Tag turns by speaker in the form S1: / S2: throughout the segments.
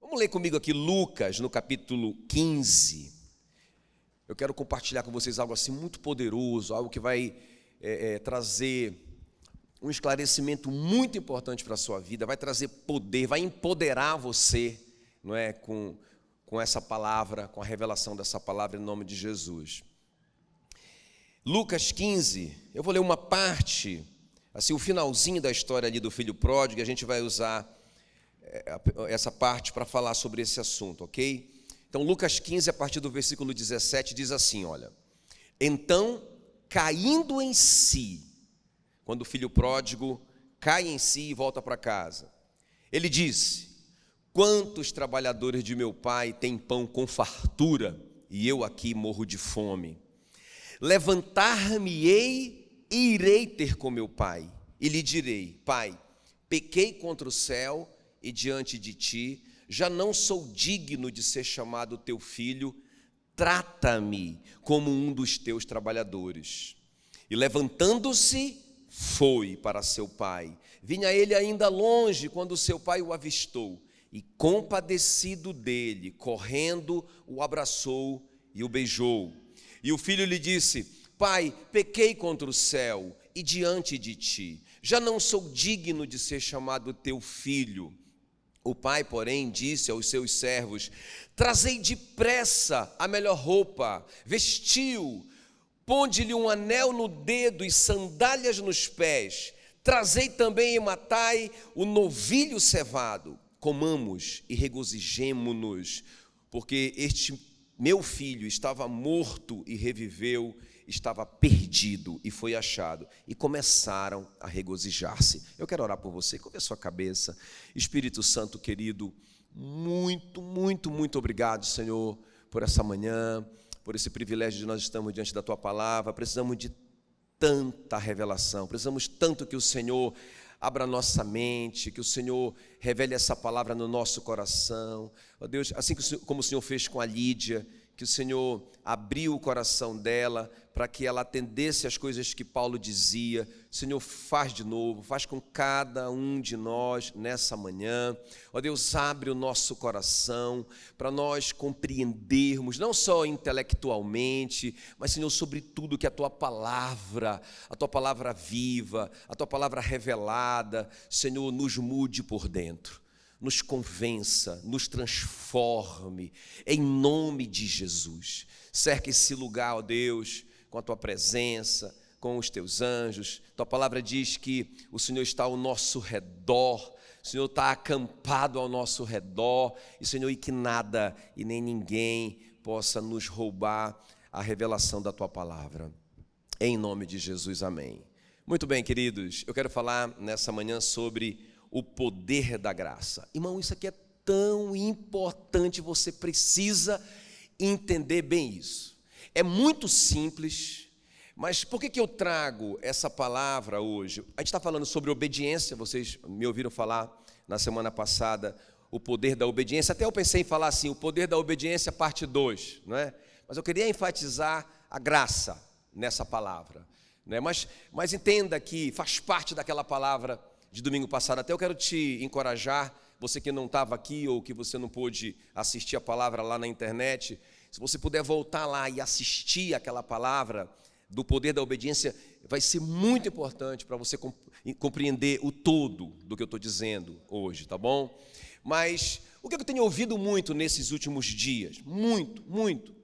S1: Vamos ler comigo aqui Lucas, no capítulo 15. Eu quero compartilhar com vocês algo assim muito poderoso, algo que vai trazer um esclarecimento muito importante para a sua vida, vai trazer poder, vai empoderar você, não é, com essa palavra, com a revelação dessa palavra em nome de Jesus. Lucas 15, eu vou ler uma parte, assim, o finalzinho da história ali do filho pródigo, e a gente vai usar essa parte para falar sobre esse assunto, ok? Então, Lucas 15, a partir do versículo 17, diz assim, olha: então, caindo em si, quando o filho pródigo cai em si e volta para casa, ele disse: quantos trabalhadores de meu pai têm pão com fartura, e eu aqui morro de fome? Levantar-me-ei e irei ter com meu pai, e lhe direi: pai, pequei contra o céu e diante de ti, já não sou digno de ser chamado teu filho, trata-me como um dos teus trabalhadores. E levantando-se, foi para seu pai. Vinha ele ainda longe quando seu pai o avistou, e compadecido dele, correndo, o abraçou e o beijou. E o filho lhe disse: pai, pequei contra o céu e diante de ti, já não sou digno de ser chamado teu filho. O pai, porém, disse aos seus servos: trazei depressa a melhor roupa, vestiu, ponde-lhe um anel no dedo e sandálias nos pés, trazei também e matai o novilho cevado, comamos e regozijemo-nos, porque este meu filho estava morto e reviveu, estava perdido e foi achado. E começaram a regozijar-se. Eu quero orar por você, curva a sua cabeça. Espírito Santo querido, muito, muito, muito obrigado, Senhor, por essa manhã, por esse privilégio de nós estarmos diante da Tua Palavra. Precisamos de tanta revelação, precisamos tanto que o Senhor abra a nossa mente, que o Senhor revele essa palavra no nosso coração. Ó Deus, assim como o Senhor fez com a Lídia, que o Senhor abriu o coração dela para que ela atendesse às coisas que Paulo dizia. Senhor, faz de novo, faz com cada um de nós nessa manhã. Ó Deus, abre o nosso coração para nós compreendermos, não só intelectualmente, mas, Senhor, sobretudo que a Tua palavra viva, a Tua palavra revelada, Senhor, nos mude por dentro. Nos convença, nos transforme, em nome de Jesus. Cerca esse lugar, ó Deus, com a Tua presença, com os Teus anjos. Tua palavra diz que o Senhor está ao nosso redor, o Senhor está acampado ao nosso redor, e Senhor, e que nada e nem ninguém possa nos roubar a revelação da Tua palavra. Em nome de Jesus, amém. Muito bem, queridos, eu quero falar nessa manhã sobre o poder da graça. Irmão, isso aqui é tão importante, você precisa entender bem isso. É muito simples, mas por que eu trago essa palavra hoje? A gente está falando sobre obediência, vocês me ouviram falar na semana passada, o poder da obediência. Até eu pensei em falar assim, o poder da obediência parte 2, não é? Mas eu queria enfatizar a graça nessa palavra, não é? Mas entenda que faz parte daquela palavra de domingo passado. Até eu quero te encorajar, você que não estava aqui ou que você não pôde assistir a palavra lá na internet, se você puder voltar lá e assistir aquela palavra do poder da obediência, vai ser muito importante para você compreender o todo do que eu estou dizendo hoje, tá bom? Mas o que eu tenho ouvido muito nesses últimos dias? Muito.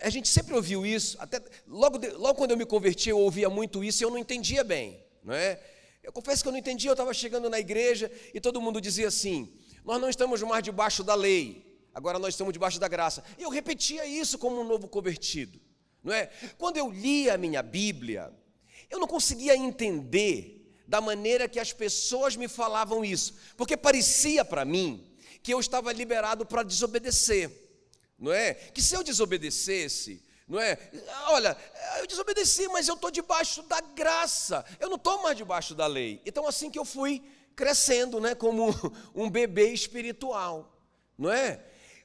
S1: A gente sempre ouviu isso, até logo quando eu me converti eu ouvia muito isso e eu não entendia bem, não é? Eu confesso que eu não entendi, eu estava chegando na igreja e todo mundo dizia assim: nós não estamos mais debaixo da lei, agora nós estamos debaixo da graça. E eu repetia isso como um novo convertido, não é? Quando eu lia a minha Bíblia, eu não conseguia entender da maneira que as pessoas me falavam isso, porque parecia para mim que eu estava liberado para desobedecer, não é? Que se eu desobedecesse, não é? Olha, eu desobedeci, mas eu estou debaixo da graça, eu não estou mais debaixo da lei. Então assim que eu fui crescendo, né, como um bebê espiritual, não é?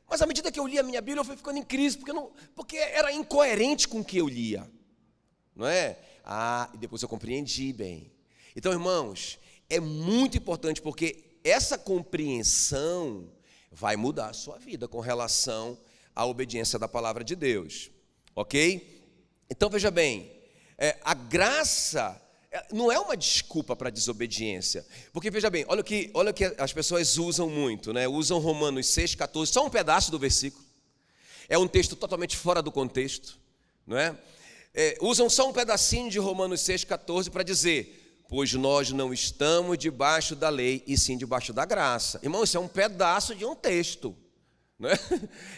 S1: Mas à medida que eu lia a minha Bíblia, eu fui ficando em crise, porque era incoerente com o que eu lia, não é? E depois eu compreendi bem. Então, irmãos, é muito importante, porque essa compreensão vai mudar a sua vida com relação à obediência da palavra de Deus, ok? Então veja bem, a graça não é uma desculpa para a desobediência, porque veja bem, olha o que as pessoas usam muito, né? Usam Romanos 6,14, só um pedaço do versículo, é um texto totalmente fora do contexto, não é? Usam só um pedacinho de Romanos 6,14 para dizer: pois nós não estamos debaixo da lei, e sim debaixo da graça. Irmão, isso é um pedaço de um texto, não é?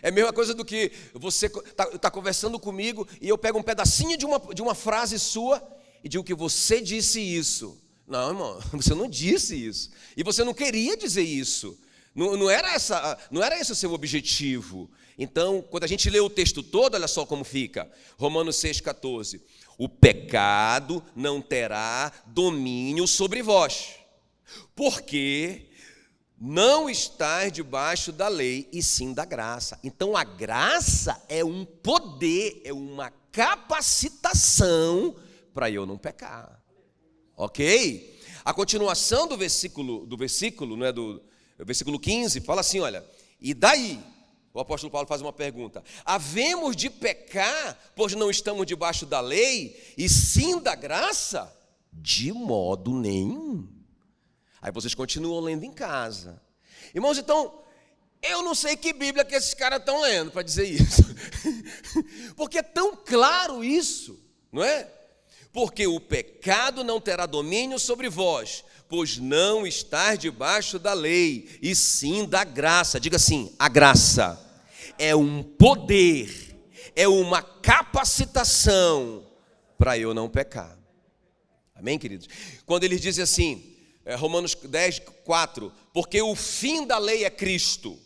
S1: É a mesma coisa do que você está conversando comigo e eu pego um pedacinho de uma frase sua e digo que você disse isso. Não, irmão, você não disse isso. E você não queria dizer isso. Não era esse o seu objetivo. Então, quando a gente lê o texto todo, olha só como fica. Romanos 6,14. O pecado não terá domínio sobre vós, porque não estáis debaixo da lei, e sim da graça. Então, a graça é um poder, é uma capacitação para eu não pecar, ok? A continuação do versículo, né, do versículo 15, fala assim, olha, e daí? O apóstolo Paulo faz uma pergunta: havemos de pecar, pois não estamos debaixo da lei, e sim da graça? De modo nenhum. Aí vocês continuam lendo em casa. Irmãos, então, eu não sei que Bíblia que esses caras estão lendo para dizer isso, porque é tão claro isso, não é? Porque o pecado não terá domínio sobre vós, pois não estar debaixo da lei, e sim da graça. Diga assim: a graça é um poder, é uma capacitação para eu não pecar. Amém, queridos? Quando ele diz assim, Romanos 10,4, porque o fim da lei é Cristo.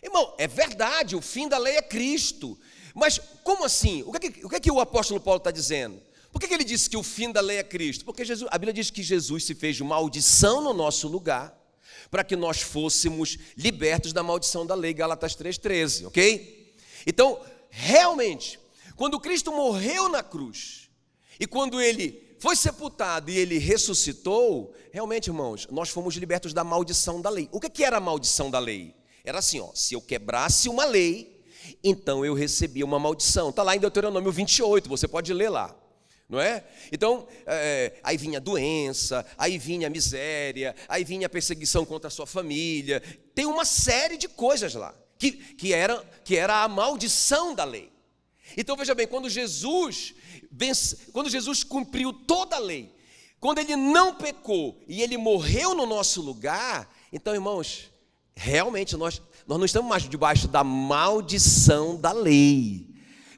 S1: Irmão, é verdade, o fim da lei é Cristo. Mas como assim? O que é que o apóstolo Paulo está dizendo? Por que ele disse que o fim da lei é Cristo? Porque a Bíblia diz que Jesus se fez de maldição no nosso lugar, para que nós fôssemos libertos da maldição da lei, Gálatas 3,13, ok? Então, realmente, quando Cristo morreu na cruz, e quando ele foi sepultado e ele ressuscitou, realmente, irmãos, nós fomos libertos da maldição da lei. O que era a maldição da lei? Era assim, ó, se eu quebrasse uma lei, então eu recebia uma maldição. Está lá em Deuteronômio 28, você pode ler lá. Não é? Então, aí vinha a doença, aí vinha a miséria, aí vinha a perseguição contra a sua família. Tem uma série de coisas lá, que era a maldição da lei. Então, veja bem, quando Jesus cumpriu toda a lei, quando ele não pecou e ele morreu no nosso lugar, então, irmãos, realmente nós não estamos mais debaixo da maldição da lei.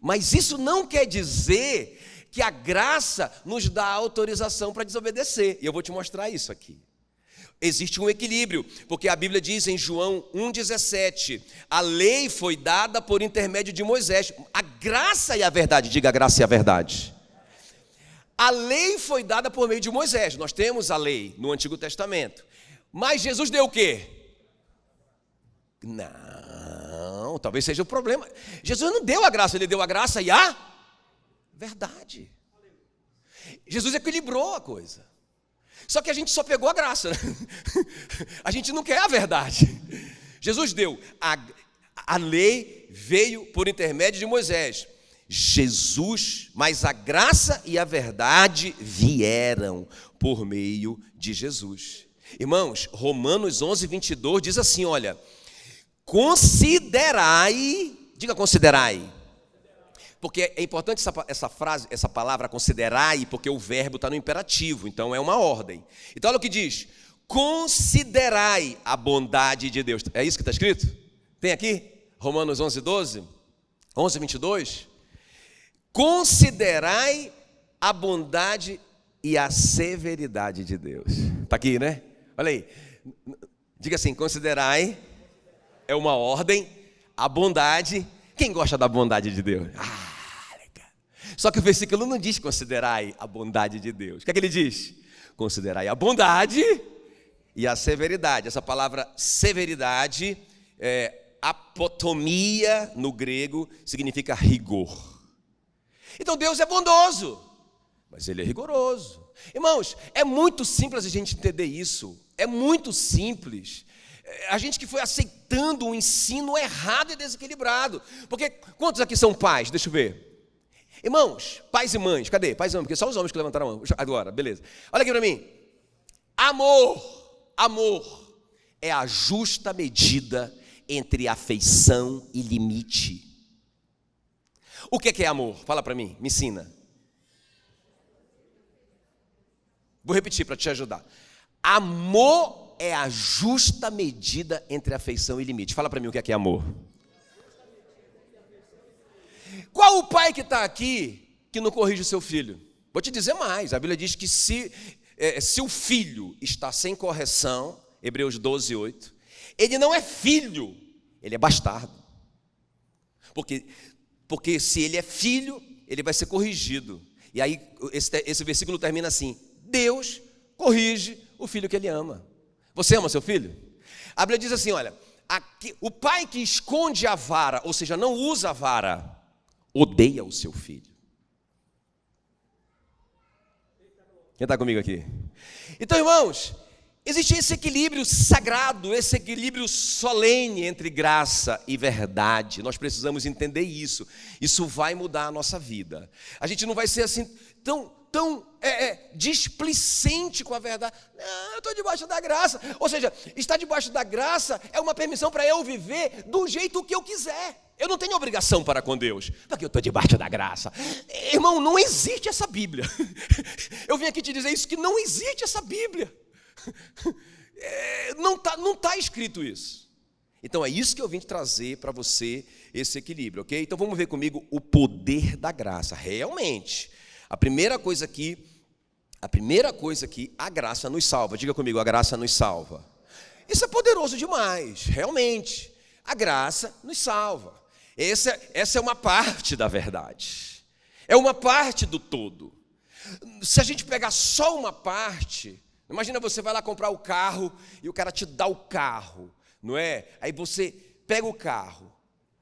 S1: Mas isso não quer dizer que a graça nos dá autorização para desobedecer. E eu vou te mostrar isso aqui. Existe um equilíbrio, porque a Bíblia diz em João 1,17, a lei foi dada por intermédio de Moisés. A graça e a verdade, diga a graça e a verdade. A lei foi dada por meio de Moisés. Nós temos a lei no Antigo Testamento. Mas Jesus deu o quê? Não, talvez seja o problema. Jesus não deu a graça, ele deu a graça e a verdade. Jesus equilibrou a coisa. Só que a gente só pegou a graça, né? A gente não quer a verdade. Jesus deu a lei, veio por intermédio de Moisés. Mas a graça e a verdade vieram por meio de Jesus. Irmãos, Romanos 11:22 diz assim, olha, considerai, diga considerai. Porque é importante essa frase, essa palavra considerai, porque o verbo está no imperativo, então é uma ordem. Então olha o que diz: considerai a bondade de Deus. É isso que está escrito? Tem aqui? Romanos 11:22. Considerai a bondade e a severidade de Deus. Está aqui, né? Olha aí. Diga assim, considerai, é uma ordem, a bondade. Quem gosta da bondade de Deus? Legal. Só que o versículo não diz considerai a bondade de Deus. O que é que ele diz? Considerai a bondade e a severidade. Essa palavra severidade, apotomia no grego, significa rigor. Então Deus é bondoso, mas Ele é rigoroso. Irmãos, é muito simples a gente entender isso. É muito simples. A gente que foi aceitando um ensino errado e desequilibrado. Porque quantos aqui são pais? Deixa eu ver. Irmãos, pais e mães, cadê? Pais e mães, porque só os homens que levantaram a mão. Agora, beleza. Olha aqui para mim. Amor é a justa medida entre afeição e limite. O que é amor? Fala para mim, me ensina. Vou repetir para te ajudar. Amor é a justa medida entre afeição e limite. Fala para mim o que é amor. Qual o pai que está aqui que não corrige o seu filho? Vou te dizer mais. A Bíblia diz que se o filho está sem correção, Hebreus 12, 8, ele não é filho, ele é bastardo. Porque se ele é filho, ele vai ser corrigido. E aí esse versículo termina assim: Deus corrige o filho que ele ama. Você ama seu filho? A Bíblia diz assim, olha, o pai que esconde a vara, ou seja, não usa a vara, odeia o seu filho. Quem está comigo aqui? Então, irmãos, existe esse equilíbrio sagrado, esse equilíbrio solene entre graça e verdade. Nós precisamos entender isso. Isso vai mudar a nossa vida. A gente não vai ser assim tão displicente com a verdade. Não, eu estou debaixo da graça. Ou seja, estar debaixo da graça é uma permissão para eu viver do jeito que eu quiser. Eu não tenho obrigação para com Deus, porque eu estou debaixo da graça. Irmão, não existe essa Bíblia. Eu vim aqui te dizer isso, que não existe essa Bíblia. Não tá escrito isso. Então é isso que eu vim trazer para você, esse equilíbrio, ok? Então vamos ver comigo o poder da graça. Realmente, a primeira coisa aqui, a graça nos salva. Diga comigo, a graça nos salva. Isso é poderoso demais, realmente. A graça nos salva. Essa é uma parte da verdade. É uma parte do todo. Se a gente pegar só uma parte, imagina você vai lá comprar o carro e o cara te dá o carro, não é? Aí você pega o carro,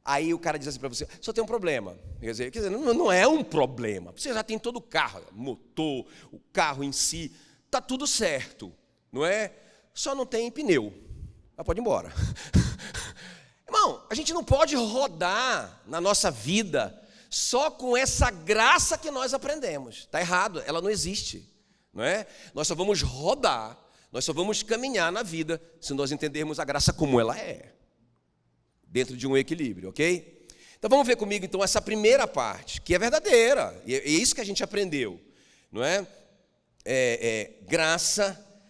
S1: aí o cara diz assim para você, só tem um problema. Quer dizer, não é um problema, você já tem todo o carro, motor, o carro em si, está tudo certo, não é? Só não tem pneu, mas pode ir embora. Irmão, a gente não pode rodar na nossa vida só com essa graça que nós aprendemos. Está errado, ela não existe. Não é? Nós só vamos rodar, nós só vamos caminhar na vida se nós entendermos a graça como ela é, dentro de um equilíbrio, ok? Então vamos ver comigo então essa primeira parte, que é verdadeira, e é isso que a gente aprendeu, não é?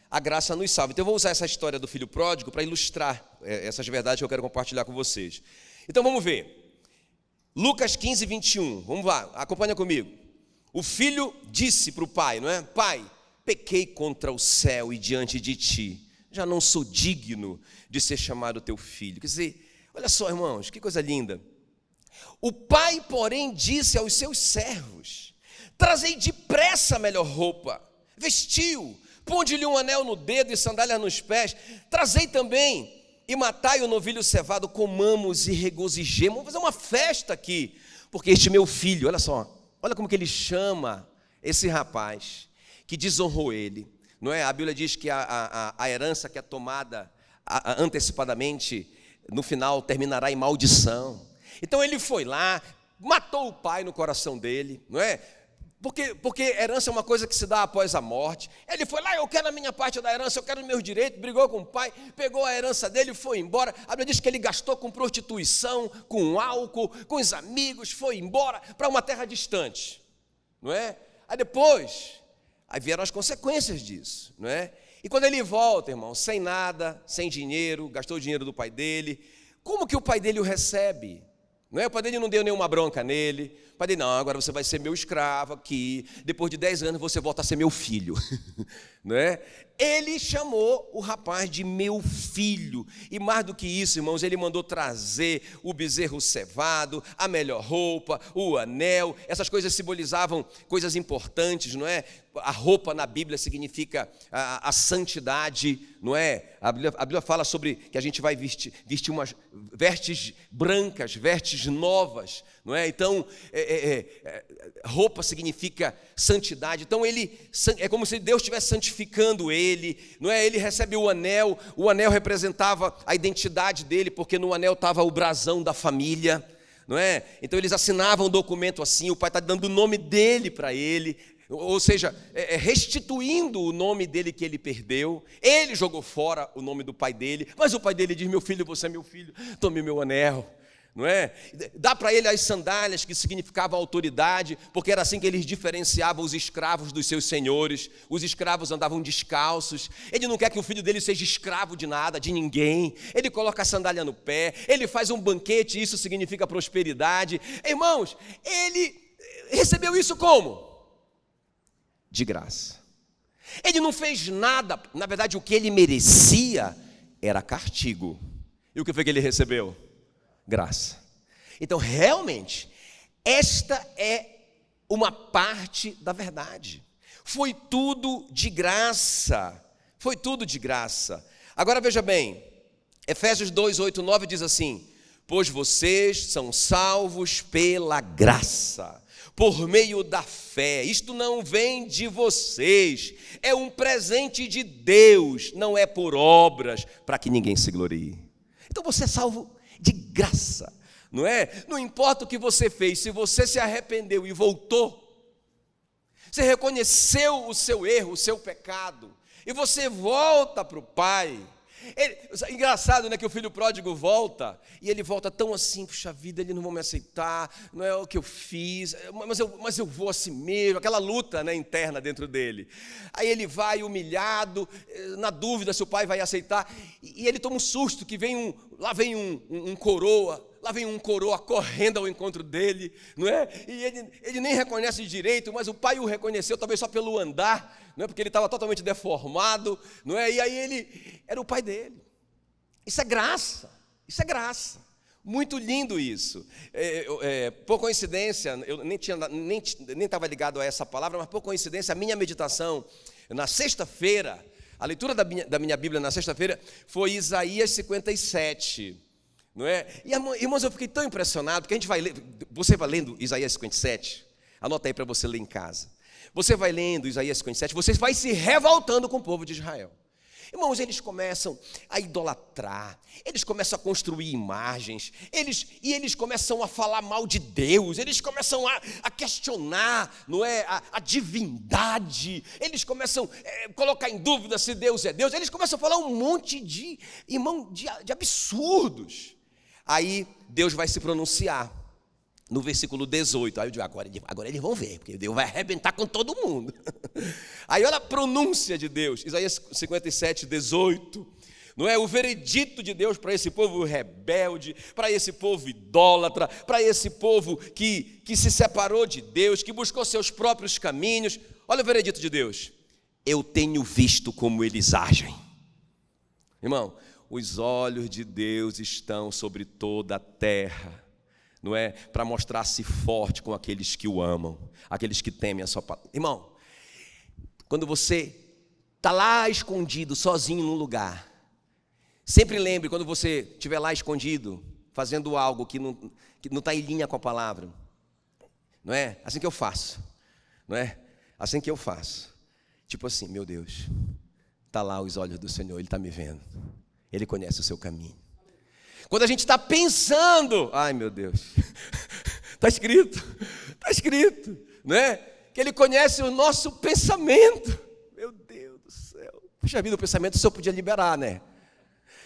S1: A graça nos salva. Então eu vou usar essa história do filho pródigo para ilustrar essas verdades que eu quero compartilhar com vocês. Então vamos ver, Lucas 15, 21, vamos lá, acompanha comigo. O filho disse para o pai, não é? Pai, pequei contra o céu e diante de ti, já não sou digno de ser chamado teu filho. Quer dizer, olha só, irmãos, que coisa linda. O pai, porém, disse aos seus servos, trazei depressa a melhor roupa, vestiu, ponde-lhe um anel no dedo e sandálias nos pés, trazei também e matai o novilho cevado, comamos e regozijemos. Vamos fazer uma festa aqui, porque este meu filho, olha só, olha como que ele chama esse rapaz que desonrou ele, não é? A Bíblia diz que a herança que é tomada antecipadamente, no final terminará em maldição. Então ele foi lá, matou o pai no coração dele, não é? Porque herança é uma coisa que se dá após a morte. Ele foi lá, eu quero a minha parte da herança, eu quero os meus direitos, brigou com o pai, pegou a herança dele e foi embora. A Bíblia diz que ele gastou com prostituição, com álcool, com os amigos, foi embora para uma terra distante, não é? Aí vieram as consequências disso, não é? E quando ele volta, irmão, sem nada, sem dinheiro, gastou o dinheiro do pai dele, como que o pai dele o recebe? Não é? O pai dele não deu nenhuma bronca nele. O pai dele, não, agora você vai ser meu escravo aqui, depois de 10 anos você volta a ser meu filho. Não é? Ele chamou o rapaz de meu filho, e mais do que isso, irmãos, ele mandou trazer o bezerro cevado, a melhor roupa, o anel. Essas coisas simbolizavam coisas importantes, não é? A roupa na Bíblia significa a santidade, não é? A Bíblia fala sobre que a gente vai vestir umas vestes brancas, vestes novas, não é? Então, roupa significa santidade. Então, é como se Deus estivesse santificando ele. ele, não é? Ele recebe o anel representava a identidade dele, porque no anel estava o brasão da família, não é? Então eles assinavam um documento assim, o pai está dando o nome dele para ele, ou seja, restituindo o nome dele que ele perdeu. Ele jogou fora o nome do pai dele, mas o pai dele diz: meu filho, você é meu filho, tome meu anel, não é? Dá para ele as sandálias, que significavam autoridade, porque era assim que eles diferenciavam os escravos dos seus senhores. Os escravos andavam descalços. Ele não quer que o filho dele seja escravo de nada, de ninguém. Ele coloca a sandália no pé, ele faz um banquete, isso significa prosperidade. Irmãos, ele recebeu isso como? De graça. Ele não fez nada, na verdade o que ele merecia era castigo. E o que foi que ele recebeu? Graça. Então realmente, esta é uma parte da verdade. Foi tudo de graça. Foi tudo de graça. Agora veja bem, Efésios 2, 8, 9 diz assim: pois vocês são salvos pela graça, por meio da fé. Isto não vem de vocês, é um presente de Deus, não é por obras, para que ninguém se glorie. Então você é salvo de graça, não é? Não importa o que você fez, se você se arrependeu e voltou, você reconheceu o seu erro, o seu pecado, e você volta para o Pai. Engraçado, né, que o filho pródigo volta, e ele volta tão assim: puxa vida, eles não vão me aceitar, não é o que eu fiz, mas eu vou assim mesmo, aquela luta, né, interna dentro dele. Aí ele vai humilhado, na dúvida se o pai vai aceitar, e ele toma um susto, que lá vem um coroa correndo ao encontro dele, não é? E ele nem reconhece direito, mas o pai o reconheceu, talvez só pelo andar, não é? Porque ele estava totalmente deformado, não é? E aí ele era o pai dele. Isso é graça, muito lindo isso. Por coincidência, eu nem estava ligado a essa palavra, mas por coincidência a minha meditação na sexta-feira, a leitura da minha Bíblia na sexta-feira foi Isaías 57, não é? E irmãos, eu fiquei tão impressionado, porque você vai lendo Isaías 57, anota aí para você ler em casa. Você vai lendo Isaías 57, você vai se revoltando com o povo de Israel. Irmãos, eles começam a idolatrar, eles começam a construir imagens, eles começam a falar mal de Deus, eles começam a questionar, não é, a divindade, eles começam a colocar em dúvida se Deus é Deus, eles começam a falar um monte de absurdos. Aí Deus vai se pronunciar no versículo 18, aí eu digo: agora eles vão ver, porque Deus vai arrebentar com todo mundo. Aí olha a pronúncia de Deus, Isaías 57, 18, não é? O veredito de Deus para esse povo rebelde, para esse povo idólatra, para esse povo que se separou de Deus, que buscou seus próprios caminhos. Olha o veredito de Deus: eu tenho visto como eles agem. Irmão, os olhos de Deus estão sobre toda a terra, não é? Para mostrar-se forte com aqueles que o amam, aqueles que temem a sua palavra. Irmão, quando você está lá escondido, sozinho num lugar, sempre lembre, quando você estiver lá escondido, fazendo algo que não está em linha com a palavra, não é? Assim que eu faço, não é? Assim que eu faço. Tipo assim: meu Deus, está lá os olhos do Senhor, Ele está me vendo, Ele conhece o seu caminho. Quando a gente está pensando, ai meu Deus, está escrito, né? Que Ele conhece o nosso pensamento. Meu Deus do céu, puxa vida, o pensamento o Senhor podia liberar, né?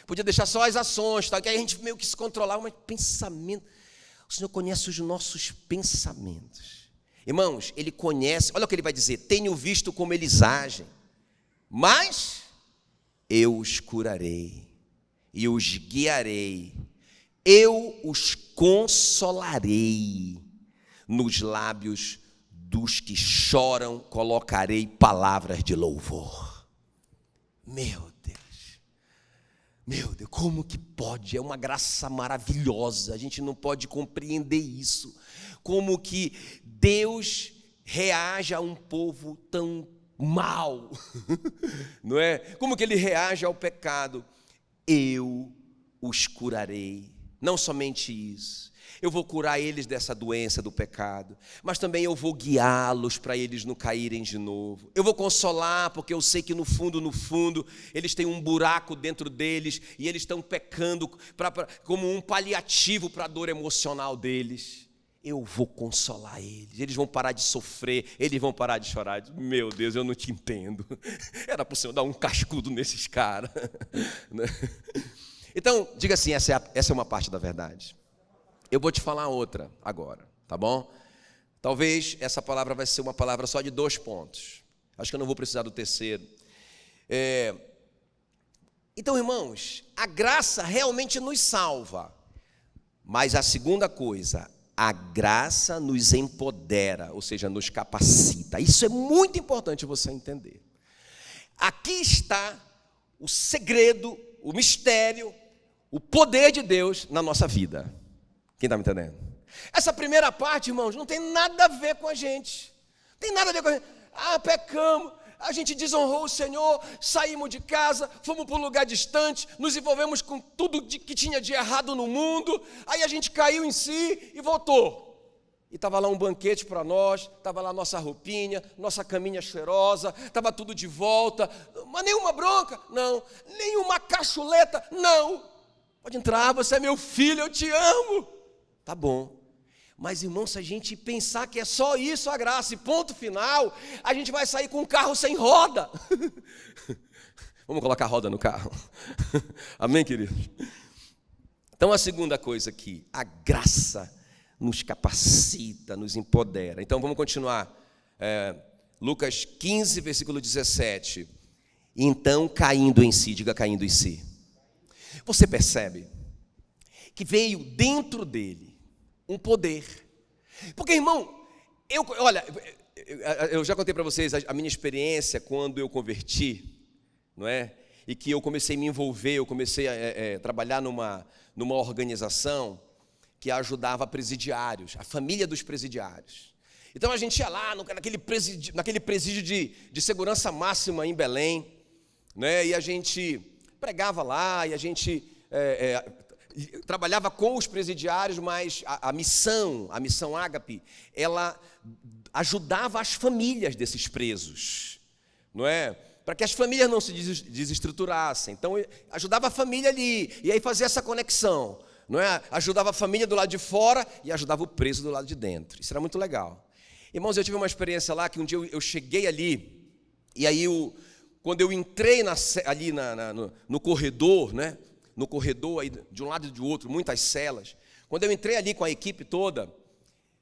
S1: Podia deixar só as ações, tá? Que aí a gente meio que se controlava, mas pensamento, o Senhor conhece os nossos pensamentos. Irmãos, Ele conhece, olha o que Ele vai dizer: tenho visto como eles agem, mas eu os curarei e os guiarei, eu os consolarei, nos lábios dos que choram colocarei palavras de louvor. Meu Deus, como que pode? É uma graça maravilhosa, a gente não pode compreender isso, como que Deus reage a um povo tão mal, não é? Como que Ele reage ao pecado? Eu os curarei, Não somente isso, eu vou curar eles dessa doença do pecado, mas também eu vou guiá-los para eles não caírem de novo. Eu vou consolar, porque eu sei que no fundo, eles têm um buraco dentro deles e eles estão pecando como um paliativo para a dor emocional deles. Eu vou consolar eles vão parar de sofrer, eles vão parar de chorar. Meu Deus, eu não te entendo. Era para o Senhor dar um cascudo nesses caras. Então, diga assim, essa é uma parte da verdade. Eu vou te falar outra agora, tá bom? Talvez essa palavra vai ser uma palavra só de 2 pontos. Acho que eu não vou precisar do terceiro. Então, irmãos, a graça realmente nos salva. Mas a segunda coisa, a graça nos empodera, ou seja, nos capacita. Isso é muito importante você entender. Aqui está o segredo, o mistério, o poder de Deus na nossa vida. Quem está me entendendo? Essa primeira parte, irmãos, não tem nada a ver com a gente. Não tem nada a ver com a gente. Pecamos, a gente desonrou o Senhor, saímos de casa, fomos para um lugar distante, nos envolvemos com tudo que tinha de errado no mundo, aí a gente caiu em si e voltou. E estava lá um banquete para nós, estava lá nossa roupinha, nossa caminha cheirosa, estava tudo de volta, mas nenhuma bronca, não, nenhuma cachuleta, não. Pode entrar, você é meu filho, eu te amo. Tá bom. Mas, irmão, se a gente pensar que é só isso a graça e ponto final, a gente vai sair com um carro sem roda. Vamos colocar roda no carro. Amém, queridos? Então, a segunda coisa aqui, a graça nos capacita, nos empodera. Então, vamos continuar. Lucas 15, versículo 17. Então, caindo em si, diga caindo em si. Você percebe que veio dentro dele um poder. Porque, irmão, eu já contei para vocês a minha experiência quando eu converti, não é? E que eu comecei a me envolver, eu comecei a trabalhar numa organização que ajudava presidiários, a família dos presidiários. Então a gente ia lá naquele presídio de segurança máxima em Belém, né? E a gente pregava lá, e a gente trabalhava com os presidiários, mas a missão Ágape, ela ajudava as famílias desses presos, não é? Para que as famílias não se desestruturassem. Então, ajudava a família ali, e aí fazia essa conexão, não é? Ajudava a família do lado de fora e ajudava o preso do lado de dentro. Isso era muito legal. Irmãos, eu tive uma experiência lá, que um dia eu cheguei ali, e aí quando eu entrei ali no corredor, né? No corredor, aí, de um lado e de outro, muitas celas. Quando eu entrei ali com a equipe toda,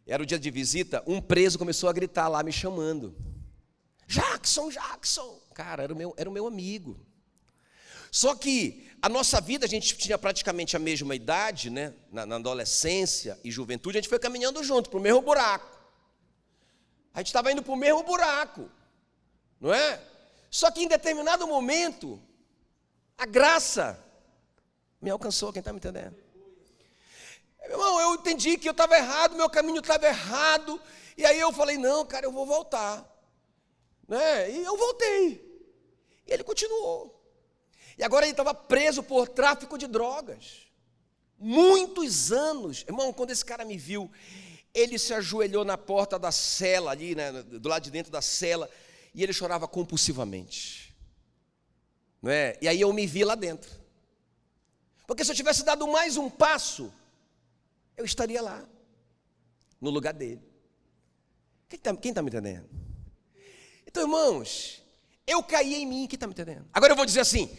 S1: era o dia de visita, um preso começou a gritar lá, me chamando. Jackson, Jackson. Cara, era o meu amigo. Só que a nossa vida, a gente tinha praticamente a mesma idade, né? Na adolescência e juventude, a gente foi caminhando junto, para o mesmo buraco. A gente estava indo para o mesmo buraco, não é? Só que em determinado momento, a graça me alcançou. Quem está me entendendo? Meu irmão, eu entendi que eu estava errado, meu caminho estava errado, e aí eu falei, não, cara, eu vou voltar, né? E eu voltei, e ele continuou, e agora ele estava preso por tráfico de drogas, muitos anos. Irmão, quando esse cara me viu, ele se ajoelhou na porta da cela ali, né, do lado de dentro da cela, e ele chorava compulsivamente, não é? E aí eu me vi lá dentro, porque se eu tivesse dado mais um passo, eu estaria lá, no lugar dele. Quem está me entendendo? Então, irmãos, eu caí em mim. Quem está me entendendo? Agora eu vou dizer assim,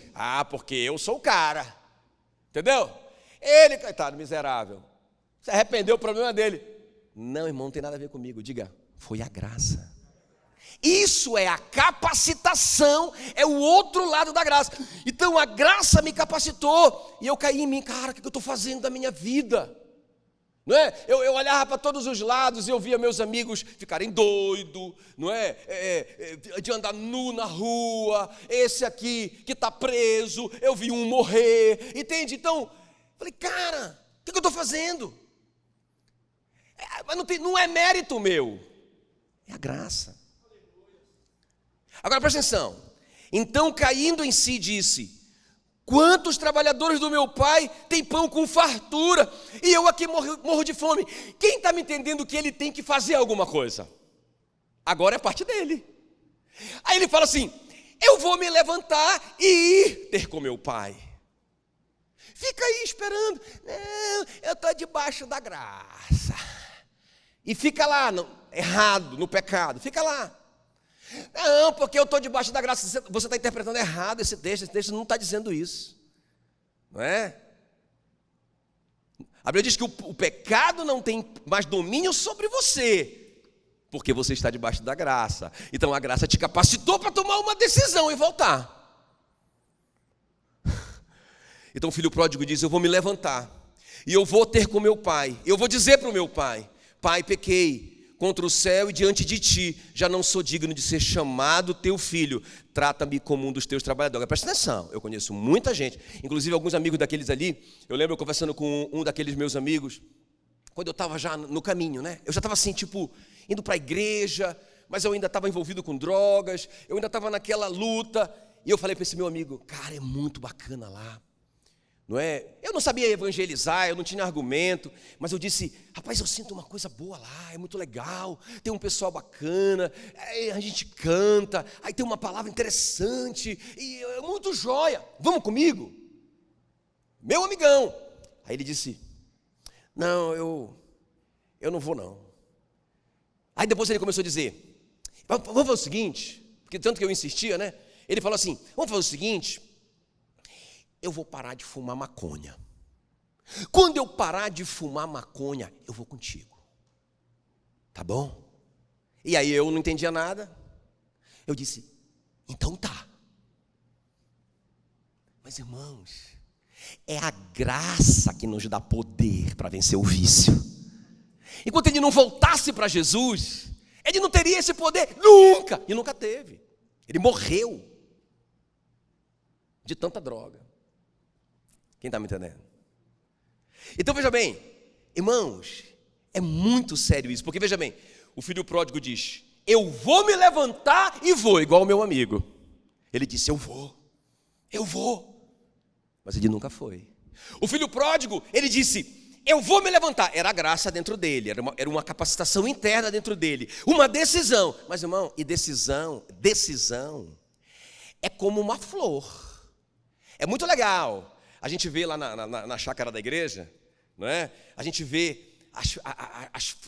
S1: porque eu sou o cara, entendeu? Ele, coitado, miserável, se arrependeu, o problema dele. Não, irmão, não tem nada a ver comigo. Diga, foi a graça. Isso é a capacitação, é o outro lado da graça. Então a graça me capacitou, e eu caí em mim. Cara, o que eu estou fazendo da minha vida? Não é? Eu olhava para todos os lados e eu via meus amigos ficarem doidos, não é? De andar nu na rua, esse aqui que está preso, eu vi um morrer, entende? Então, falei, cara, o que eu estou fazendo? Mas não é mérito meu, é a graça. Agora presta atenção. Então, caindo em si, disse, Quantos trabalhadores do meu pai têm pão com fartura e eu aqui morro de fome? Quem está me entendendo que ele tem que fazer alguma coisa? Agora é parte dele. Aí ele fala assim: eu vou me levantar e ir ter com meu pai. Fica aí esperando. Não, eu estou debaixo da graça. E fica lá, errado, no pecado. Fica lá. Não, porque eu estou debaixo da graça. Você está interpretando errado esse texto não está dizendo isso. Não é? A Bíblia diz que o pecado não tem mais domínio sobre você, porque você está debaixo da graça. Então a graça te capacitou para tomar uma decisão e voltar. Então o filho pródigo diz: eu vou me levantar e eu vou ter com meu pai. Eu vou dizer para o meu pai: pai, pequei contra o céu e diante de ti, já não sou digno de ser chamado teu filho, trata-me como um dos teus trabalhadores. Presta atenção, eu conheço muita gente, inclusive alguns amigos daqueles ali. Eu lembro eu conversando com um daqueles meus amigos, quando eu estava já no caminho, né? Eu já estava assim, tipo, indo para a igreja, mas eu ainda estava envolvido com drogas, eu ainda estava naquela luta, e eu falei para esse meu amigo: cara, é muito bacana lá. Não é? Eu não sabia evangelizar, eu não tinha argumento, mas eu disse: rapaz, eu sinto uma coisa boa lá, é muito legal, tem um pessoal bacana, a gente canta, aí tem uma palavra interessante, e é muito joia, vamos comigo? Meu amigão. Aí ele disse: não, eu não vou não. Aí depois ele começou a dizer: vamos fazer o seguinte, porque tanto que eu insistia, né? Ele falou assim: vamos fazer o seguinte, eu vou parar de fumar maconha. Quando eu parar de fumar maconha, eu vou contigo. Tá bom? E aí eu não entendia nada. Eu disse: então tá. Mas irmãos, é a graça que nos dá poder para vencer o vício. Enquanto ele não voltasse para Jesus, ele não teria esse poder nunca. E nunca teve. Ele morreu de tanta droga. Quem está me entendendo? Então veja bem, irmãos, é muito sério isso, porque veja bem, o filho pródigo diz: eu vou me levantar e vou, igual o meu amigo. Ele disse: eu vou, mas ele nunca foi. O filho pródigo, ele disse: eu vou me levantar. Era a graça dentro dele, era uma capacitação interna dentro dele, uma decisão. Mas irmão, e decisão é como uma flor. É muito legal. A gente vê lá na chácara da igreja, não é? A gente vê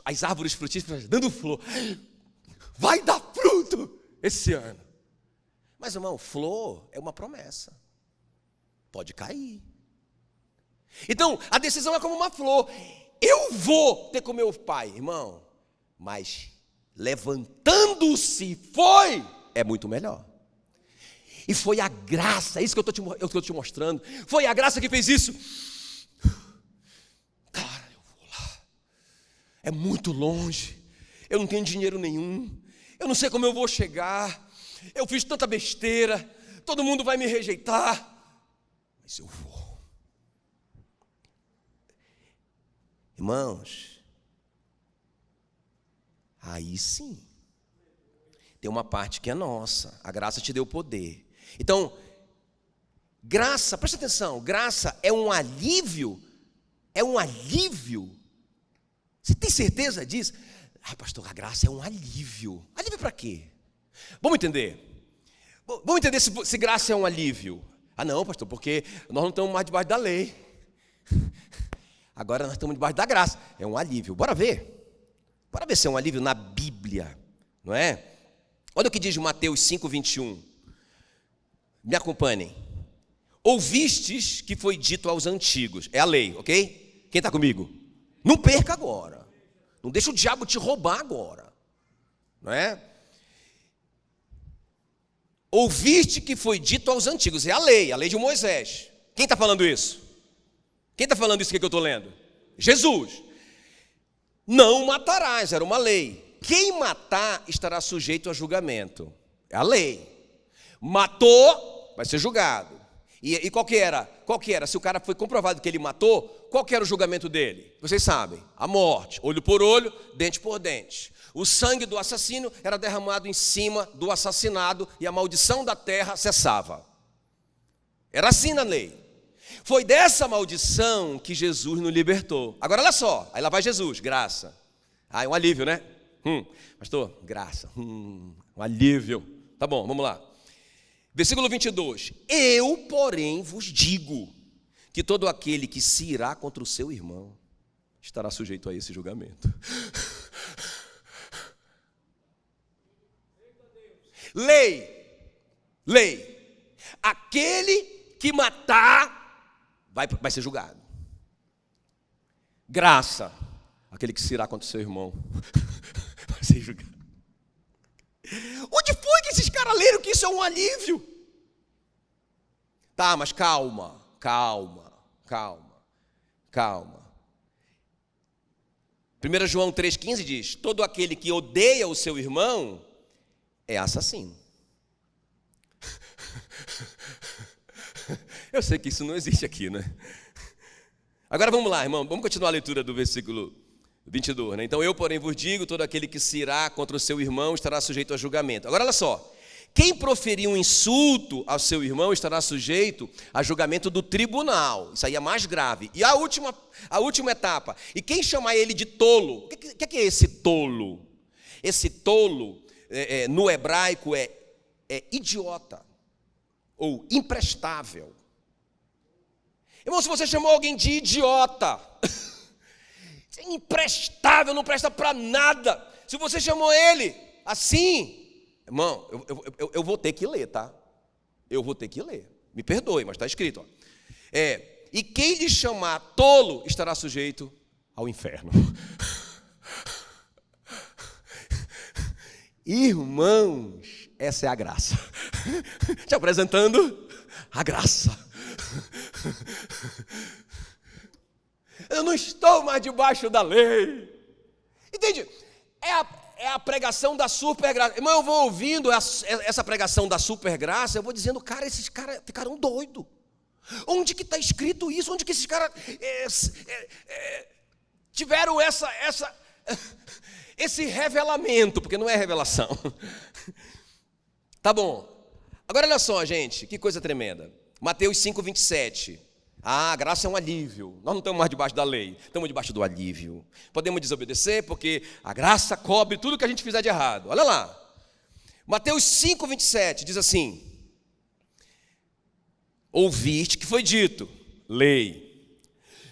S1: as árvores frutíferas dando flor. Vai dar fruto esse ano. Mas, irmão, flor é uma promessa. Pode cair. Então, a decisão é como uma flor. Eu vou ter com meu pai, irmão. Mas levantando-se é muito melhor. E foi a graça, é isso que eu estou te mostrando. Foi a graça que fez isso. Cara, eu vou lá. É muito longe. Eu não tenho dinheiro nenhum. Eu não sei como eu vou chegar. Eu fiz tanta besteira. Todo mundo vai me rejeitar. Mas eu vou. Irmãos, aí sim. Tem uma parte que é nossa. A graça te deu poder. Então, graça, presta atenção, graça é um alívio. Você tem certeza disso? Ah, pastor, a graça é um alívio. Alívio para quê? Vamos entender. Vamos entender se graça é um alívio. Ah não, pastor, porque nós não estamos mais debaixo da lei. Agora nós estamos debaixo da graça. É um alívio, bora ver. Bora ver se é um alívio na Bíblia, não é? Olha o que diz Mateus 5:21. Me acompanhem. Ouvistes que foi dito aos antigos. É a lei, ok? Quem está comigo? Não perca agora. Não deixa o diabo te roubar agora. Não é? Ouviste que foi dito aos antigos. É a lei de Moisés. Quem está falando isso? Quem está falando isso que eu estou lendo? Jesus. Não matarás, era uma lei. Quem matar estará sujeito a julgamento. É a lei. Matou, vai ser julgado. E qual que era? Se o cara foi comprovado que ele matou, qual que era o julgamento dele? Vocês sabem, a morte, olho por olho, dente por dente. O sangue do assassino era derramado em cima do assassinado e a maldição da terra cessava. Era assim na lei. Foi dessa maldição que Jesus nos libertou. Agora olha só, aí lá vai Jesus, graça. Ah, é um alívio, né? Pastor, graça, um alívio. Tá bom, vamos lá. Versículo 22. Eu, porém, vos digo que todo aquele que se irá contra o seu irmão estará sujeito a esse julgamento. Lei. Aquele que matar vai ser julgado. Graça. Aquele que se irá contra o seu irmão vai ser julgado. Onde foi que esses caras leram que isso é um alívio? Tá, mas calma. 1 João 3,15 diz: todo aquele que odeia o seu irmão é assassino. Eu sei que isso não existe aqui, né? Agora vamos lá, irmão, vamos continuar a leitura do versículo 22, né? Então eu, porém, vos digo, todo aquele que se irá contra o seu irmão estará sujeito a julgamento. Agora olha só, quem proferir um insulto ao seu irmão estará sujeito a julgamento do tribunal. Isso aí é mais grave. E a última etapa, e quem chamar ele de tolo, o que é esse tolo? Esse tolo, no hebraico, é idiota, ou imprestável. Irmão, se você chamou alguém de idiota, é imprestável, não presta para nada. Se você chamou ele assim, irmão, eu vou ter que ler, tá? Eu vou ter que ler. Me perdoe, mas está escrito. Ó. E quem lhe chamar tolo estará sujeito ao inferno. Irmãos, essa é a graça. Te apresentando a graça. Eu não estou mais debaixo da lei. Entende? É a pregação da supergraça. Irmão, eu vou ouvindo essa pregação da supergraça, eu vou dizendo, cara, esses caras ficaram doidos. Onde que está escrito isso? Onde que esses caras tiveram esse revelamento? Porque não é revelação. Tá bom. Agora olha só, gente, que coisa tremenda. Mateus 5,27. A graça é um alívio. Nós não estamos mais debaixo da lei, estamos debaixo do alívio. Podemos desobedecer porque a graça cobre tudo que a gente fizer de errado. Olha lá. Mateus 5,27 diz assim: ouviste que foi dito, lei,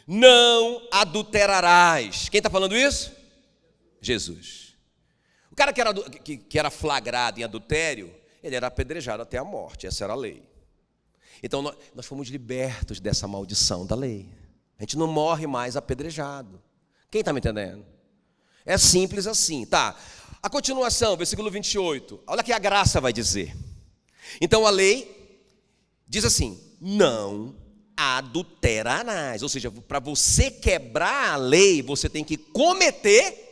S1: não adulterarás. Quem está falando isso? Jesus. O cara que era flagrado em adultério, ele era apedrejado até a morte. Essa era a lei. Então nós fomos libertos dessa maldição da lei. A gente não morre mais apedrejado. Quem está me entendendo? É simples assim, tá? A continuação, versículo 28. Olha o que a graça vai dizer. Então a lei diz assim: não adulterarás. Ou seja, para você quebrar a lei, você tem que cometer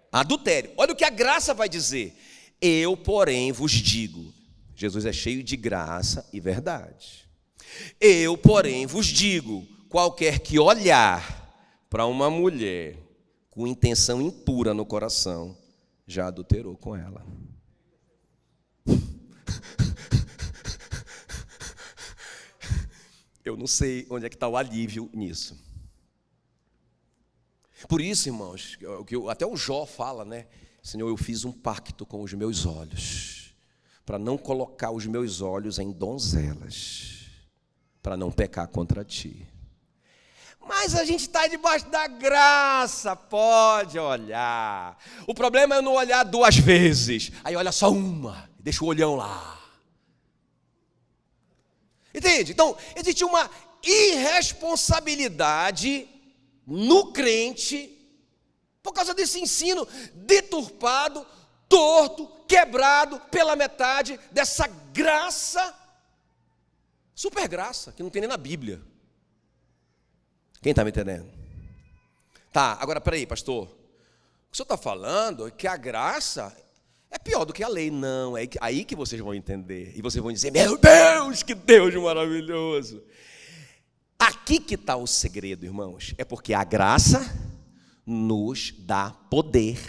S1: adultério. Olha o que a graça vai dizer. Eu, porém, vos digo. Jesus é cheio de graça e verdade. Eu, porém, vos digo, qualquer que olhar para uma mulher com intenção impura no coração, já adulterou com ela. Eu não sei onde é que está o alívio nisso. Por isso, irmãos, até o Jó fala, né? Senhor, eu fiz um pacto com os meus olhos, para não colocar os meus olhos em donzelas, para não pecar contra ti. Mas a gente está debaixo da graça, pode olhar. O problema é não olhar duas vezes, aí olha só uma, deixa o olhão lá. Entende? Então, existe uma irresponsabilidade no crente, por causa desse ensino deturpado, torto, quebrado pela metade dessa graça, super graça, que não tem nem na Bíblia. Quem está me entendendo? Tá, agora peraí, pastor. O que o senhor está falando é que a graça é pior do que a lei. Não, é aí que vocês vão entender. E vocês vão dizer, meu Deus, que Deus maravilhoso. Aqui que está o segredo, irmãos. É porque a graça nos dá poder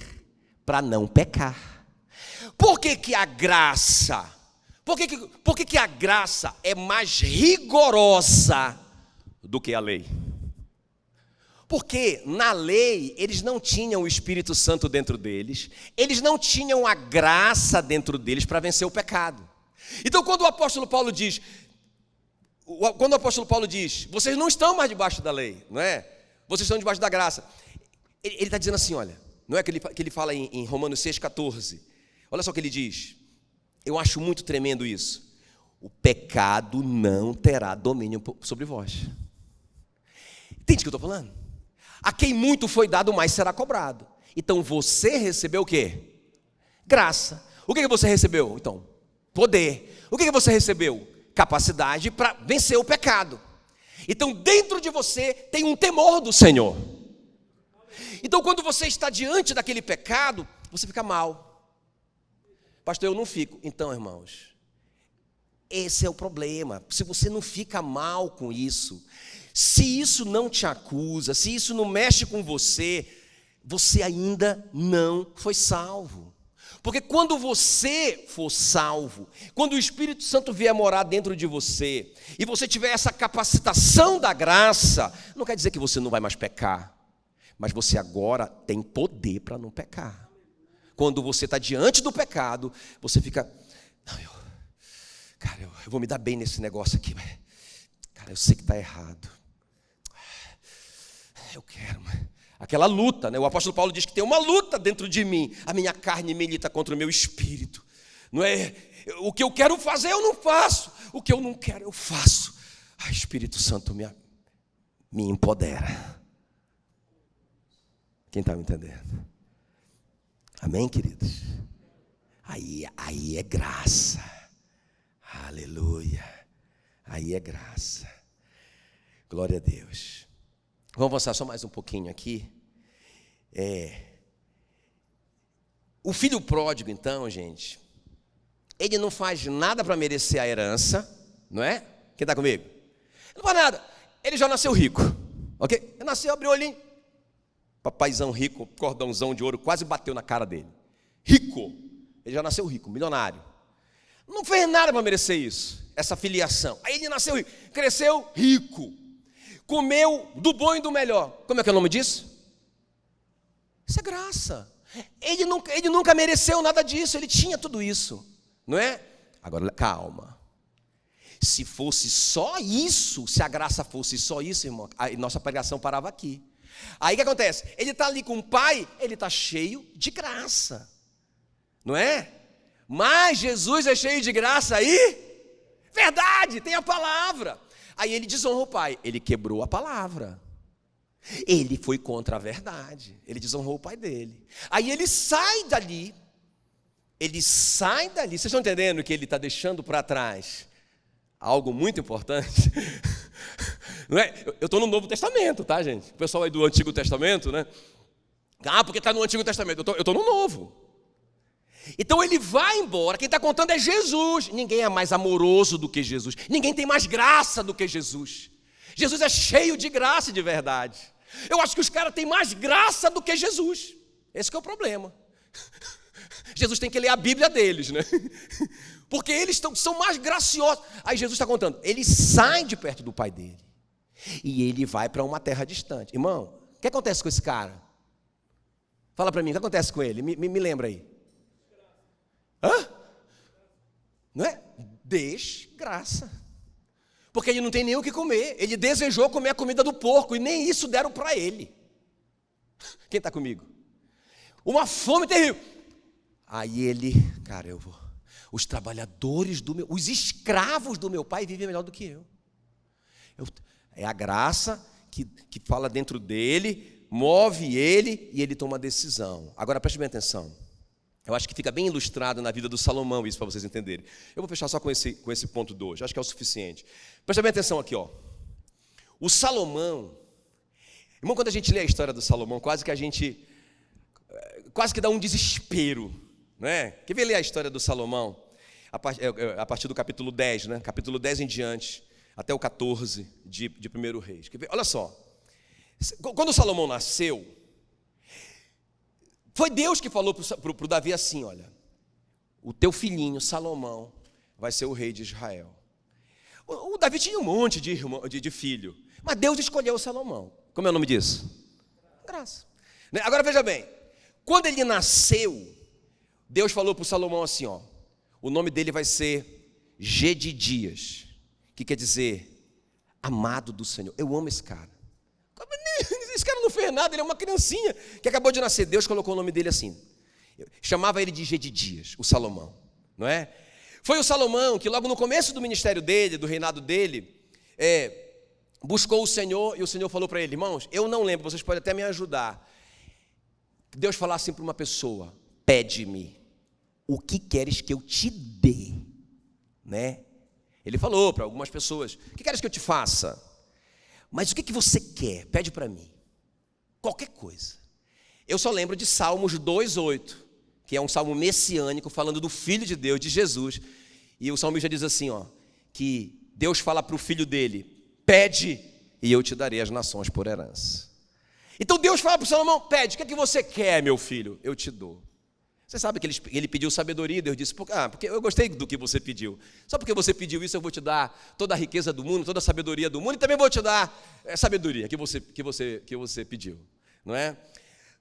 S1: para não pecar. Por que a graça? Por que a graça é mais rigorosa do que a lei? Porque na lei eles não tinham o Espírito Santo dentro deles, eles não tinham a graça dentro deles para vencer o pecado. Então quando o apóstolo Paulo diz, vocês não estão mais debaixo da lei, não é? Vocês estão debaixo da graça. Ele está dizendo assim, olha, não é que ele fala em Romanos 6,14. Olha só o que ele diz. Eu acho muito tremendo isso. O pecado não terá domínio sobre vós. Entende o que eu estou falando? A quem muito foi dado, mais será cobrado. Então você recebeu o quê? Graça. O que você recebeu? Então, poder. O que você recebeu? Capacidade para vencer o pecado. Então dentro de você tem um temor do Senhor. Então quando você está diante daquele pecado, você fica mal. Pastor, eu não fico. Então, irmãos, esse é o problema. Se você não fica mal com isso, se isso não te acusa, se isso não mexe com você, você ainda não foi salvo. Porque quando você for salvo, quando o Espírito Santo vier morar dentro de você, e você tiver essa capacitação da graça, não quer dizer que você não vai mais pecar, mas você agora tem poder para não pecar. Quando você está diante do pecado, você fica, não, eu vou me dar bem nesse negócio aqui, mas, cara, eu sei que está errado. Eu quero, mas aquela luta, né? O apóstolo Paulo diz que tem uma luta dentro de mim. A minha carne milita contra o meu espírito. Não é? O que eu quero fazer eu não faço. O que eu não quero eu faço. Ah, Espírito Santo me empodera. Quem está me entendendo? Amém, queridos? Aí é graça. Aleluia. Aí é graça. Glória a Deus. Vamos avançar só mais um pouquinho aqui. O filho pródigo, então, gente, ele não faz nada para merecer a herança, não é? Quem está comigo? Ele não faz nada. Ele já nasceu rico, ok? Ele nasceu, abriu o olhinho. Papaizão rico, cordãozão de ouro, quase bateu na cara dele. Rico. Ele já nasceu rico, milionário. Não fez nada para merecer isso, essa filiação. Aí ele nasceu rico, cresceu rico. Comeu do bom e do melhor. Como é que é o nome disso? Isso é graça. Ele nunca mereceu nada disso. Ele tinha tudo isso, não é? Agora, calma. Se fosse só isso, se a graça fosse só isso, irmão, a nossa pregação parava aqui. Aí o que acontece? Ele está ali com o pai, ele está cheio de graça, não é? Mas Jesus é cheio de graça aí? Verdade, tem a palavra. Aí ele desonra o pai, ele quebrou a palavra. Ele foi contra a verdade, ele desonrou o pai dele. Aí ele sai dali, vocês estão entendendo que ele está deixando para trás algo muito importante? Não é? Eu estou no Novo Testamento, tá, gente? O pessoal aí do Antigo Testamento, né? Ah, porque está no Antigo Testamento, eu estou no Novo. Então ele vai embora, quem está contando é Jesus. Ninguém é mais amoroso do que Jesus, ninguém tem mais graça do que Jesus. Jesus é cheio de graça de verdade. Eu acho que os caras têm mais graça do que Jesus. Esse que é o problema. Jesus tem que ler a Bíblia deles, né? Porque eles são mais graciosos. Aí Jesus está contando, ele sai de perto do pai dele e ele vai para uma terra distante. Irmão, o que acontece com esse cara? Fala para mim, o que acontece com ele? Me lembra aí. Hã? Não é? Desgraça. Porque ele não tem nem o que comer. Ele desejou comer a comida do porco e nem isso deram para ele. Quem está comigo? Uma fome terrível. Aí ele, cara, eu vou. Os trabalhadores os escravos do meu pai vivem melhor do que eu. É a graça que fala dentro dele, move ele e ele toma a decisão. Agora preste bem atenção. Eu acho que fica bem ilustrado na vida do Salomão isso para vocês entenderem. Eu vou fechar só com esse ponto 2, acho que é o suficiente. Presta bem atenção aqui, ó. O Salomão, irmão, quando a gente lê a história do Salomão, quase que dá um desespero, né? Quer ver ler a história do Salomão? A partir do capítulo 10, né? Capítulo 10 em diante, até o 14 de 1 Reis. Quer ver? Olha só, quando o Salomão nasceu, foi Deus que falou para o Davi assim, olha, o teu filhinho Salomão vai ser o rei de Israel. O Davi tinha um monte de filho, mas Deus escolheu o Salomão. Como é o nome disso? Graça. Agora veja bem, quando ele nasceu, Deus falou para o Salomão assim, ó, o nome dele vai ser Gedidias, que quer dizer amado do Senhor. Eu amo esse cara. Esse cara não fez nada, ele é uma criancinha que acabou de nascer. Deus colocou o nome dele assim, chamava ele de Gedidias, o Salomão, não é? Foi o Salomão que logo no começo do ministério dele, do reinado dele, buscou o Senhor, e o Senhor falou para ele, irmãos, eu não lembro, vocês podem até me ajudar. Deus falou assim para uma pessoa, pede-me o que queres que eu te dê, né? Ele falou para algumas pessoas, o que queres que eu te faça? Mas o que você quer? Pede para mim, qualquer coisa. Eu só lembro de Salmos 2:8, que é um salmo messiânico, falando do Filho de Deus, de Jesus, e o salmista diz assim, ó, que Deus fala para o filho dele, pede e eu te darei as nações por herança. Então Deus fala para o Salomão, pede, o que é que você quer, meu filho? Eu te dou. Você sabe que ele pediu sabedoria, Deus disse, porque eu gostei do que você pediu. Só porque você pediu isso, eu vou te dar toda a riqueza do mundo, toda a sabedoria do mundo, e também vou te dar sabedoria que você pediu, não é?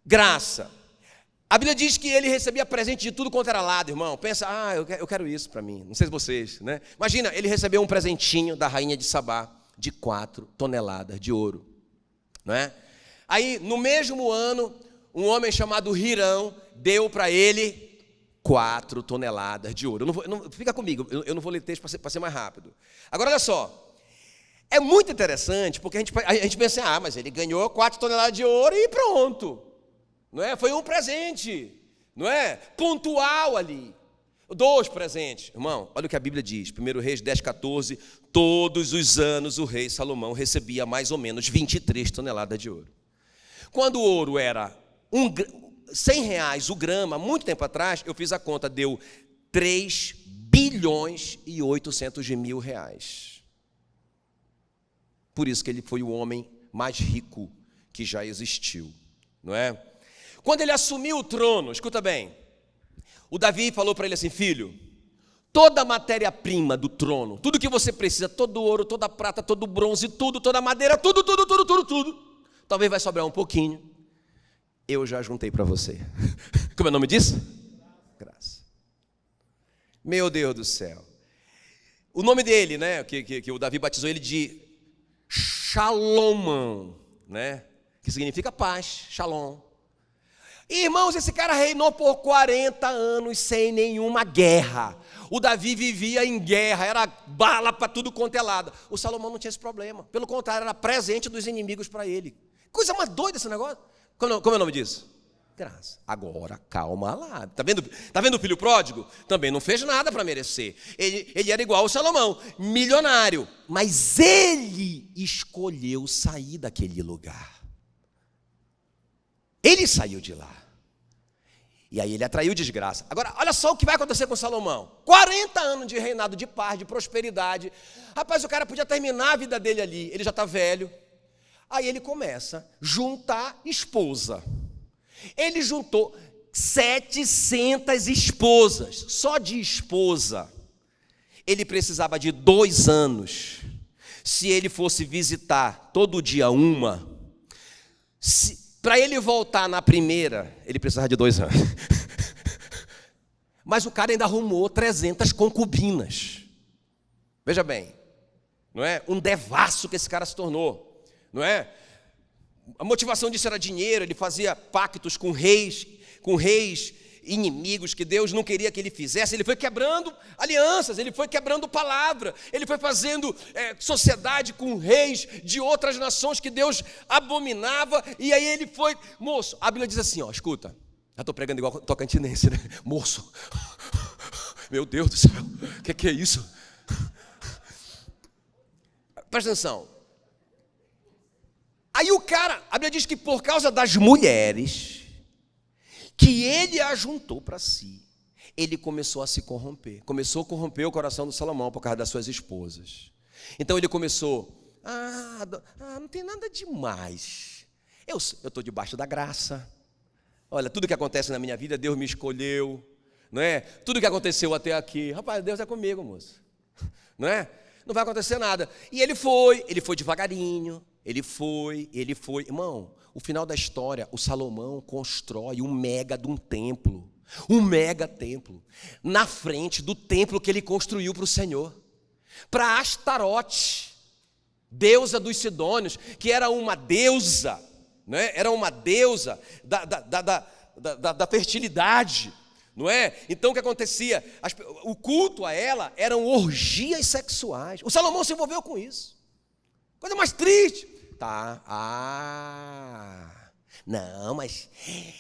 S1: Graça. A Bíblia diz que ele recebia presente de tudo quanto era lado, irmão. Pensa, eu quero isso para mim. Não sei se vocês, né? Imagina, ele recebeu um presentinho da rainha de Sabá, de 4 toneladas de ouro, não é? Aí, no mesmo ano, um homem chamado Hirão deu para ele 4 toneladas de ouro. Fica comigo, eu não vou ler texto para ser mais rápido. Agora, olha só. É muito interessante, porque a gente pensa, mas ele ganhou 4 toneladas de ouro e pronto. Não é? Foi um presente, não é? Pontual ali. 2 presentes. Irmão, olha o que a Bíblia diz. 1 Reis 10:14. Todos os anos o rei Salomão recebia mais ou menos 23 toneladas de ouro. Quando o ouro era R$100 o grama, muito tempo atrás, eu fiz a conta, deu 3.8 bilhões. Por isso que ele foi o homem mais rico que já existiu, não é? Quando ele assumiu o trono, escuta bem, o Davi falou para ele assim, filho, toda a matéria-prima do trono, tudo que você precisa, todo o ouro, toda a prata, todo o bronze, tudo, toda a madeira, tudo, talvez vai sobrar um pouquinho, eu já juntei para você. Como é o nome disso? Graça. Meu Deus do céu. O nome dele, né, que o Davi batizou ele de Shalomão, né, que significa paz, Shalom. Irmãos, esse cara reinou por 40 anos sem nenhuma guerra. O Davi vivia em guerra, era bala para tudo quanto é lado. O Salomão não tinha esse problema. Pelo contrário, era presente dos inimigos para ele. Coisa mais doida esse negócio. Como é o nome disso? Graça. Agora, calma lá. Tá vendo o filho pródigo? Também não fez nada para merecer. Ele era igual ao Salomão, milionário. Mas ele escolheu sair daquele lugar. Ele saiu de lá. E aí ele atraiu desgraça. Agora, olha só o que vai acontecer com Salomão. 40 anos de reinado de paz, de prosperidade. Rapaz, o cara podia terminar a vida dele ali. Ele já está velho. Aí ele começa a juntar esposa. Ele juntou 700 esposas. Só de esposa. Ele precisava de 2 anos. Se ele fosse visitar todo dia uma, para ele voltar na primeira, ele precisava de 2 anos. Mas o cara ainda arrumou 300 concubinas. Veja bem, não é? Um devasso que esse cara se tornou. Não é? A motivação disso era dinheiro, ele fazia pactos com reis inimigos que Deus não queria que ele fizesse. Ele foi quebrando alianças, ele foi quebrando palavra, ele foi fazendo sociedade com reis de outras nações que Deus abominava, e aí ele foi, moço, a Bíblia diz assim, ó, escuta, já estou pregando igual tocantinense, né? Moço, meu Deus do céu, o que é isso? Presta atenção. Aí o cara, a Bíblia diz que por causa das mulheres que ele ajuntou para si, ele começou a se corromper. Começou a corromper o coração do Salomão por causa das suas esposas. Então ele começou, não tem nada demais. Eu estou debaixo da graça. Olha, tudo que acontece na minha vida, Deus me escolheu. não é? Tudo que aconteceu até aqui, rapaz, Deus é comigo, moço, não é? Não vai acontecer nada. E ele foi devagarinho, ele foi, irmão, o final da história, o Salomão constrói um mega templo, na frente do templo que ele construiu para o Senhor, para Astarote, deusa dos Sidônios, que era uma deusa, né? Era uma deusa da fertilidade, não é? Então o que acontecia? O culto a ela eram orgias sexuais. O Salomão se envolveu com isso. Coisa mais triste. Não, mas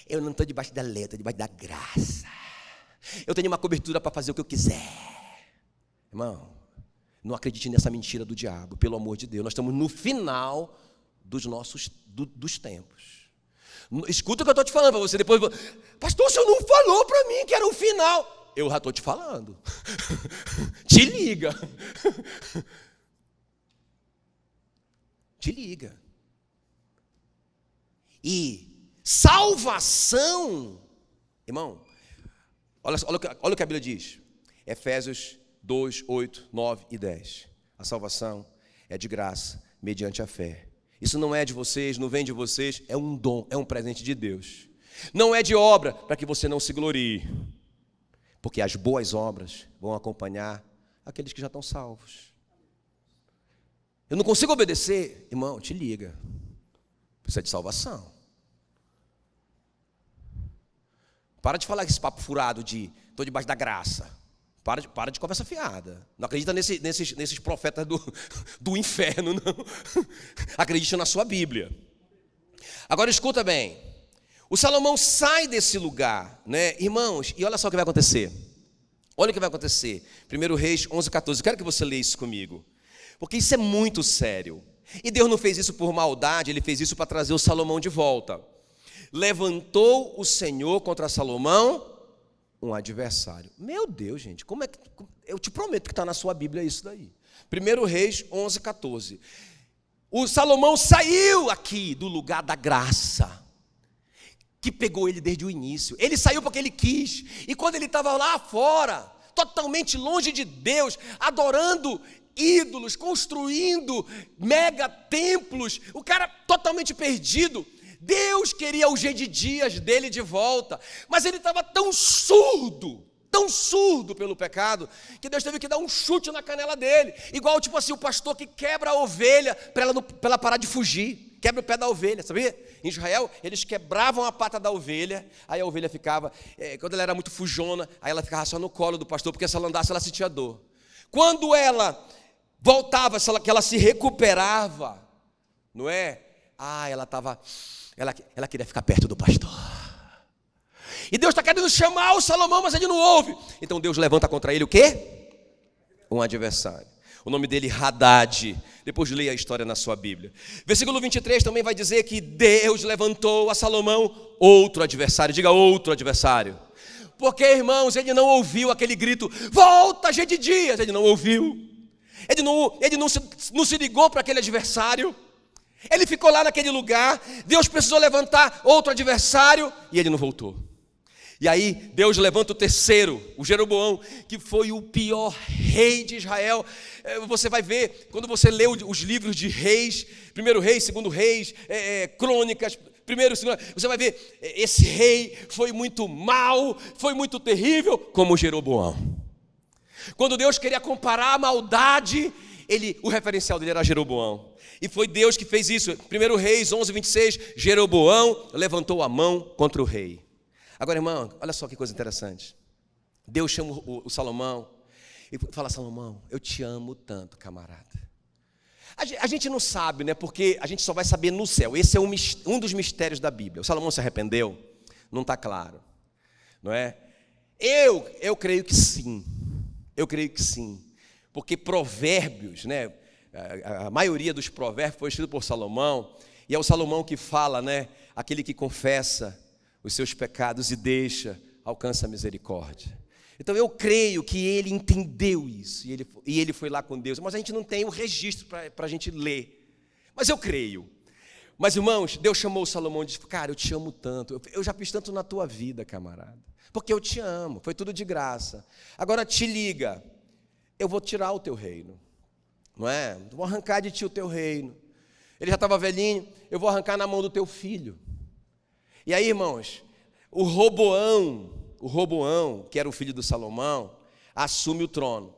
S1: eu não estou debaixo da lei, eu estou debaixo da graça. Eu tenho uma cobertura para fazer o que eu quiser. Irmão, não acredite nessa mentira do diabo, pelo amor de Deus. Nós estamos no final dos tempos. Escuta o que eu estou te falando para você depois. Pastor, o senhor não falou para mim que era o final. Eu já estou te falando. Te liga. Te liga. E salvação, irmão, olha o que a Bíblia diz. Efésios 2, 8, 9 e 10. A salvação é de graça, mediante a fé. Isso não é de vocês, não vem de vocês, é um dom, é um presente de Deus. Não é de obra, para que você não se glorie. Porque as boas obras vão acompanhar aqueles que já estão salvos. Eu não consigo obedecer, irmão, te liga. Precisa de salvação. Para de falar esse papo furado de estou debaixo da graça. Para de conversa fiada. Não acredita nesses profetas do inferno, não. Acredite na sua Bíblia. Agora escuta bem. O Salomão sai desse lugar, né, irmãos, e olha só o que vai acontecer. Olha o que vai acontecer. 1 Reis 11, 14. Eu quero que você leia isso comigo. Porque isso é muito sério. E Deus não fez isso por maldade, Ele fez isso para trazer o Salomão de volta. Levantou o Senhor contra Salomão um adversário. Meu Deus, gente, como é que... Eu te prometo que está na sua Bíblia isso daí. 1 Reis 11, 14. O Salomão saiu aqui do lugar da graça, que pegou ele desde o início. Ele saiu porque ele quis. E quando ele estava lá fora, totalmente longe de Deus, adorando ídolos, construindo mega templos, o cara totalmente perdido, Deus queria o Gedidias dele de volta, mas ele estava tão surdo pelo pecado, que Deus teve que dar um chute na canela dele, igual tipo assim, o pastor que quebra a ovelha para ela parar de fugir, quebra o pé da ovelha, sabia? Em Israel, eles quebravam a pata da ovelha, aí a ovelha ficava, quando ela era muito fujona, aí ela ficava só no colo do pastor, porque se ela andasse, ela sentia dor. Quando ela voltava, que ela se recuperava, não é? Ela queria ficar perto do pastor. E Deus está querendo chamar o Salomão, mas ele não ouve. Então Deus levanta contra ele o quê? Um adversário. O nome dele, Hadad. Depois leia a história na sua Bíblia. Versículo 23 também vai dizer que Deus levantou a Salomão outro adversário. Diga outro adversário. Porque, irmãos, ele não ouviu aquele grito, volta, Gedidias. Ele não ouviu. Ele não se ligou para aquele adversário. Ele ficou lá naquele lugar. Deus precisou levantar outro adversário e ele não voltou. E aí Deus levanta o terceiro, o Jeroboão, que foi o pior rei de Israel. Você vai ver, quando você lê os livros de reis, 1 Reis, 2 Reis, Crônicas, 1º, 2º, você vai ver, esse rei foi muito mau, foi muito terrível, como Jeroboão. Quando Deus queria comparar a maldade, o referencial dele era Jeroboão. E foi Deus que fez isso. 1 Reis 11, 26, Jeroboão levantou a mão contra o rei. Agora, irmão, olha só que coisa interessante. Deus chama o Salomão e fala, Salomão, eu te amo tanto, camarada. A gente não sabe, né? Porque a gente só vai saber no céu. Esse é um dos mistérios da Bíblia. O Salomão se arrependeu? Não está claro, não é? Eu creio que sim. Eu creio que sim. Porque provérbios, né? A maioria dos provérbios foi escrito por Salomão. E é o Salomão que fala, né? Aquele que confessa os seus pecados e deixa, alcança a misericórdia. Então eu creio que ele entendeu isso, e ele foi lá com Deus, mas a gente não tem o registro para a gente ler, mas eu creio. Mas, irmãos, Deus chamou Salomão e disse: cara, eu te amo tanto, eu já fiz tanto na tua vida, camarada, porque eu te amo, foi tudo de graça. Agora te liga, eu vou tirar o teu reino, não é? Vou arrancar de ti o teu reino. Ele já estava velhinho, eu vou arrancar na mão do teu filho. E aí, irmãos, o Roboão, que era o filho do Salomão, assume o trono.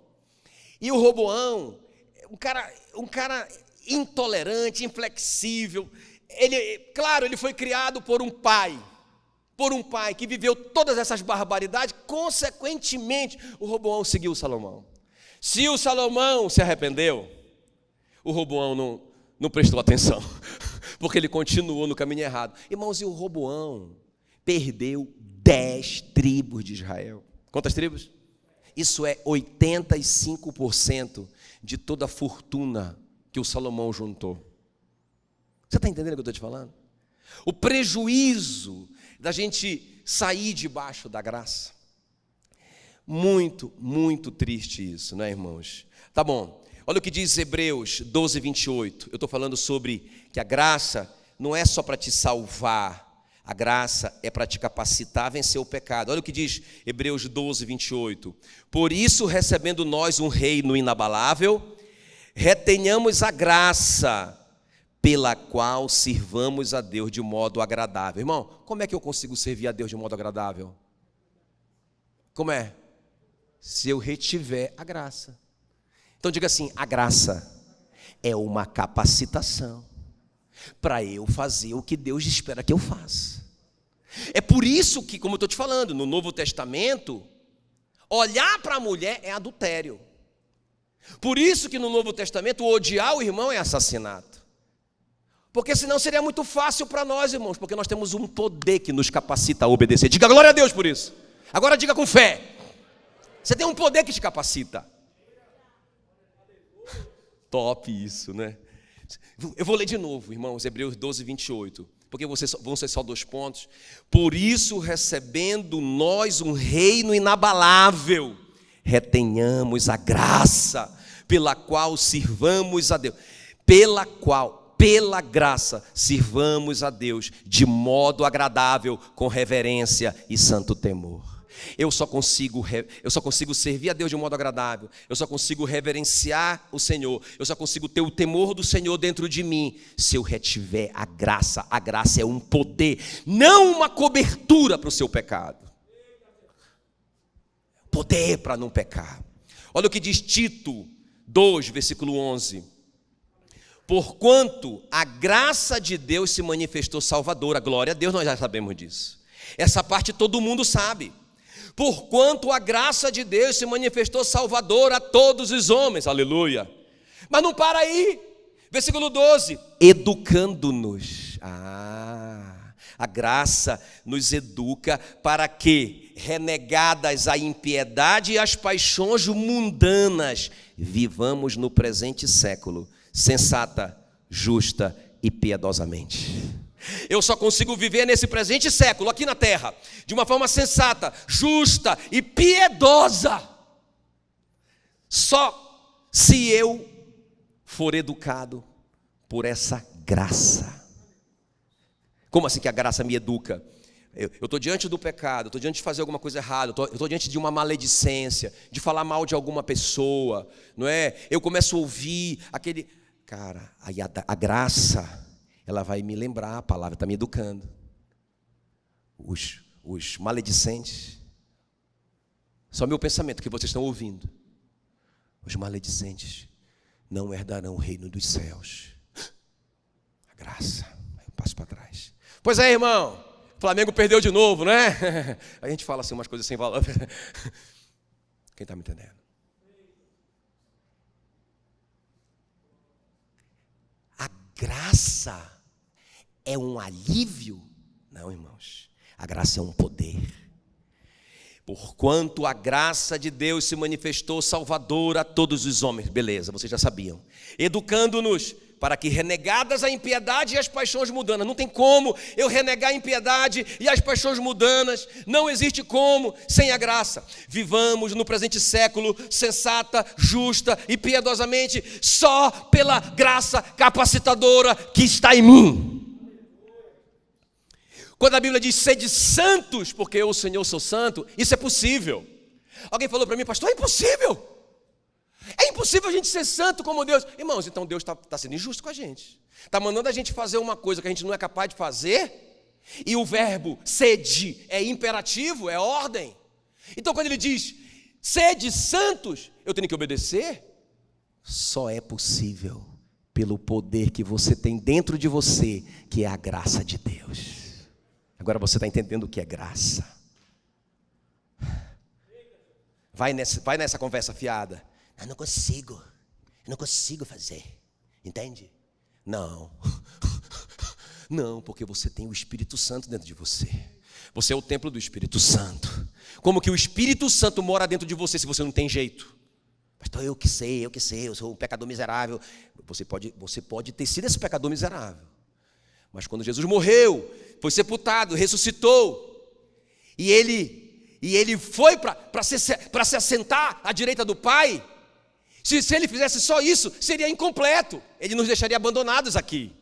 S1: E o Roboão, um cara intolerante, inflexível. Ele foi criado por um pai que viveu todas essas barbaridades. Consequentemente, o Roboão seguiu o Salomão. Se o Salomão se arrependeu, o Roboão não prestou atenção, porque ele continuou no caminho errado. Irmãos, e o Roboão perdeu 10 tribos de Israel. Quantas tribos? Isso é 85% de toda a fortuna que o Salomão juntou. Você está entendendo o que eu estou te falando? O prejuízo da gente sair debaixo da graça. Muito, muito triste isso, né, irmãos? Tá bom, olha o que diz Hebreus 12, 28. Eu estou falando sobre que a graça não é só para te salvar, a graça é para te capacitar a vencer o pecado. Olha o que diz Hebreus 12, 28. Por isso, recebendo nós um reino inabalável, retenhamos a graça pela qual sirvamos a Deus de modo agradável. Irmão, como é que eu consigo servir a Deus de modo agradável? Como é? Se eu retiver a graça. Então diga assim: a graça é uma capacitação para eu fazer o que Deus espera que eu faça. É por isso que, como eu estou te falando, no Novo Testamento, olhar para a mulher é adultério. Por isso que no Novo Testamento, odiar o irmão é assassinato. Porque senão seria muito fácil para nós, irmãos, porque nós temos um poder que nos capacita a obedecer. Diga glória a Deus por isso. Agora diga com fé. Você tem um poder que te capacita. Top isso, né? Eu vou ler de novo, irmãos, Hebreus 12, 28. Porque vão ser só 2 pontos. Por isso, recebendo nós um reino inabalável, retenhamos a graça pela qual sirvamos a Deus. Pela graça, sirvamos a Deus de modo agradável, com reverência e santo temor. Eu só consigo servir a Deus de modo agradável, eu só consigo reverenciar o Senhor, eu só consigo ter o temor do Senhor dentro de mim, se eu retiver a graça. A graça é um poder, não uma cobertura para o seu pecado. Poder para não pecar. Olha o que diz Tito 2, versículo 11. Porquanto a graça de Deus se manifestou salvadora. Glória a Deus, nós já sabemos disso. Essa parte todo mundo sabe. Porquanto a graça de Deus se manifestou salvadora a todos os homens. Aleluia. Mas não para aí. Versículo 12. Educando-nos. A graça nos educa para que, renegadas a impiedade e as paixões mundanas, vivamos no presente século sensata, justa e piedosamente. Eu só consigo viver nesse presente século, aqui na terra, de uma forma sensata, justa e piedosa, só se eu for educado por essa graça. Como assim que a graça me educa? Eu estou diante do pecado, estou diante de fazer alguma coisa errada, eu estou diante de uma maledicência, de falar mal de alguma pessoa, não é? Eu começo a ouvir aquele... Cara, aí a graça, ela vai me lembrar, a palavra está me educando. Os maledicentes, só meu pensamento que vocês estão ouvindo. Os maledicentes não herdarão o reino dos céus. A graça, eu passo para trás. Pois é, irmão, o Flamengo perdeu de novo, né? A gente fala assim umas coisas sem valor. Quem está me entendendo? A graça é um alívio? Não, irmãos. A graça é um poder. Porquanto a graça de Deus se manifestou salvadora a todos os homens. Beleza, vocês já sabiam. Educando-nos para que, renegadas a impiedade e as paixões mundanas, não tem como eu renegar a impiedade e as paixões mundanas, não existe como sem a graça. Vivamos no presente século sensata, justa e piedosamente, só pela graça capacitadora que está em mim. Quando a Bíblia diz sede santos, porque eu, o Senhor, sou santo, isso é possível. Alguém falou para mim, pastor, é impossível. É impossível a gente ser santo como Deus. Irmãos, então Deus está sendo injusto com a gente. Está mandando a gente fazer uma coisa que a gente não é capaz de fazer, e o verbo sede é imperativo, é ordem. Então quando ele diz, sede santos, eu tenho que obedecer? Só é possível pelo poder que você tem dentro de você, que é a graça de Deus. Agora você está entendendo o que é graça? Vai nessa conversa fiada. Eu não consigo fazer, entende? Não, porque você tem o Espírito Santo dentro de você. Você é o templo do Espírito Santo. Como que o Espírito Santo mora dentro de você se você não tem jeito? Pastor, eu que sei, eu sou um pecador miserável. Você pode ter sido esse pecador miserável. Mas quando Jesus morreu, foi sepultado, ressuscitou, e ele foi para se assentar à direita do Pai. Se ele fizesse só isso, seria incompleto. Ele nos deixaria abandonados aqui.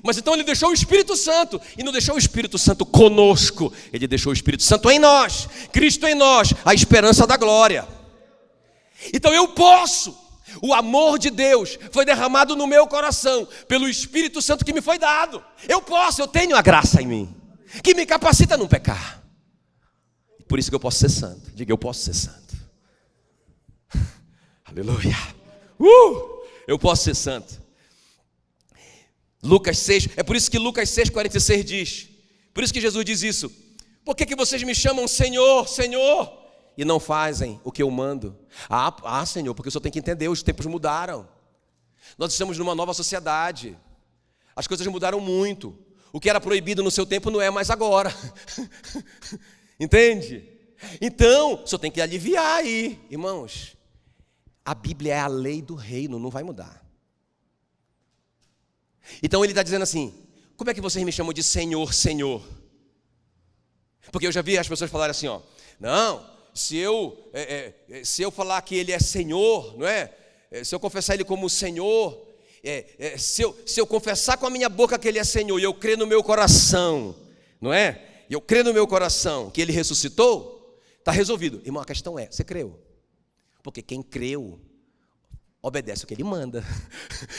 S1: Mas então ele deixou o Espírito Santo. E não deixou o Espírito Santo conosco. Ele deixou o Espírito Santo em nós. Cristo em nós, a esperança da glória. Então eu posso. O amor de Deus foi derramado no meu coração pelo Espírito Santo que me foi dado. Eu tenho a graça em mim, que me capacita a não pecar. Por isso que eu posso ser santo. Diga, eu posso ser santo. Aleluia. Eu posso ser santo. Lucas 6, é por isso que Lucas 6,46 diz. Por isso que Jesus diz isso. Por que vocês me chamam Senhor, Senhor, e não fazem o que eu mando? Senhor, porque o Senhor tem que entender, os tempos mudaram. Nós estamos numa nova sociedade. As coisas mudaram muito. O que era proibido no seu tempo não é mais agora. Entende? Então, o Senhor tem que aliviar aí, irmãos. A Bíblia é a lei do reino, não vai mudar. Então ele está dizendo assim, como é que vocês me chamam de Senhor, Senhor? Porque eu já vi as pessoas falarem assim, não, se eu falar que ele é Senhor, não é? Se eu confessar ele como Senhor, se eu confessar com a minha boca que ele é Senhor, e eu crer no meu coração, não é? Eu creio no meu coração que ele ressuscitou, está resolvido. Irmão, a questão é, você creu? Porque quem creu, obedece o que ele manda.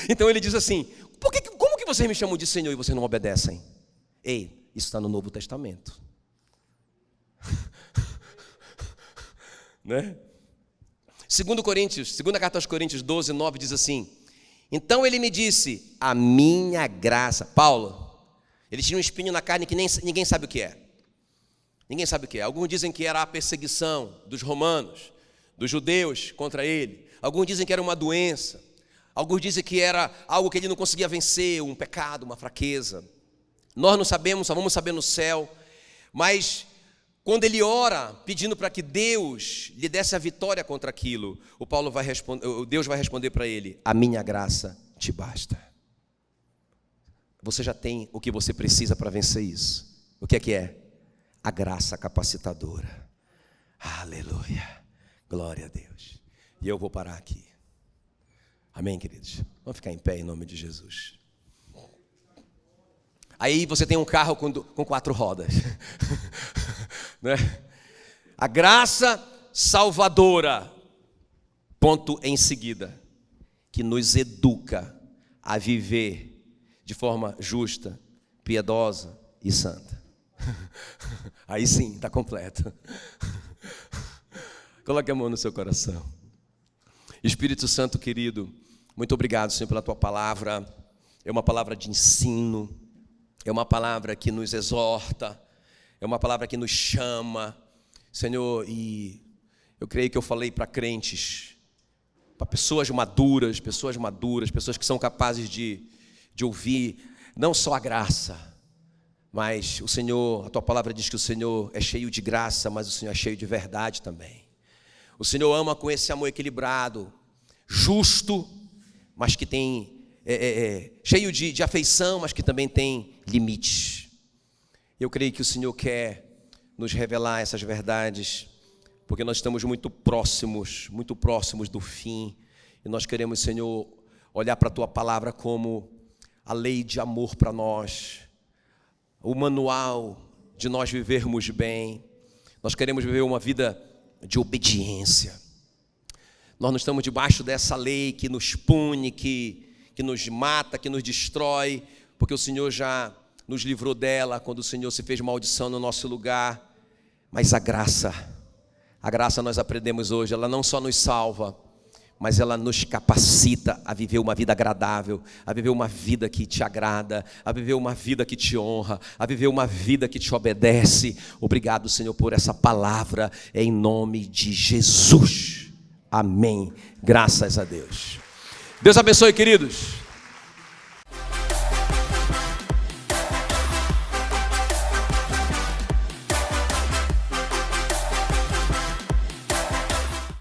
S1: Então ele diz assim, como que vocês me chamam de Senhor e vocês não obedecem? Ei, isso está no Novo Testamento. Né? 2 carta aos Coríntios 12, 9 diz assim, então ele me disse, a minha graça. Paulo, ele tinha um espinho na carne que ninguém sabe o que é. Ninguém sabe o que é. Alguns dizem que era a perseguição dos romanos, dos judeus contra ele. Alguns dizem que era uma doença. Alguns dizem que era algo que ele não conseguia vencer, um pecado, uma fraqueza. Nós não sabemos, só vamos saber no céu. Mas quando ele ora, pedindo para que Deus lhe desse a vitória contra aquilo, Deus vai responder para ele, a minha graça te basta. Você já tem o que você precisa para vencer isso. O que é? A graça capacitadora. Aleluia. Glória a Deus. E eu vou parar aqui. Amém, queridos? Vamos ficar em pé em nome de Jesus. Aí você tem um carro com 4 rodas. Né? A graça salvadora, ponto em seguida, que nos educa a viver de forma justa, piedosa e santa. Aí sim, está completo. Coloque a mão no seu coração. Espírito Santo querido, muito obrigado, Senhor, pela Tua palavra. É uma palavra de ensino, é uma palavra que nos exorta, é uma palavra que nos chama, Senhor, e eu creio que eu falei para crentes, para pessoas maduras, pessoas que são capazes de ouvir não só a graça, mas o Senhor, a Tua palavra diz que o Senhor é cheio de graça, mas o Senhor é cheio de verdade também. O Senhor ama com esse amor equilibrado, justo, mas que tem, cheio de afeição, mas que também tem limites. Eu creio que o Senhor quer nos revelar essas verdades, porque nós estamos muito próximos do fim, e nós queremos, Senhor, olhar para a Tua palavra como a lei de amor para nós, o manual de nós vivermos bem. Nós queremos viver uma vida de obediência. Nós não estamos debaixo dessa lei que nos pune, que nos mata, que nos destrói, porque o Senhor já nos livrou dela quando o Senhor se fez maldição no nosso lugar. Mas a graça nós aprendemos hoje, ela não só nos salva, mas ela nos capacita a viver uma vida agradável, a viver uma vida que te agrada, a viver uma vida que te honra, a viver uma vida que te obedece. Obrigado, Senhor, por essa palavra, em nome de Jesus. Amém. Graças a Deus. Deus abençoe, queridos.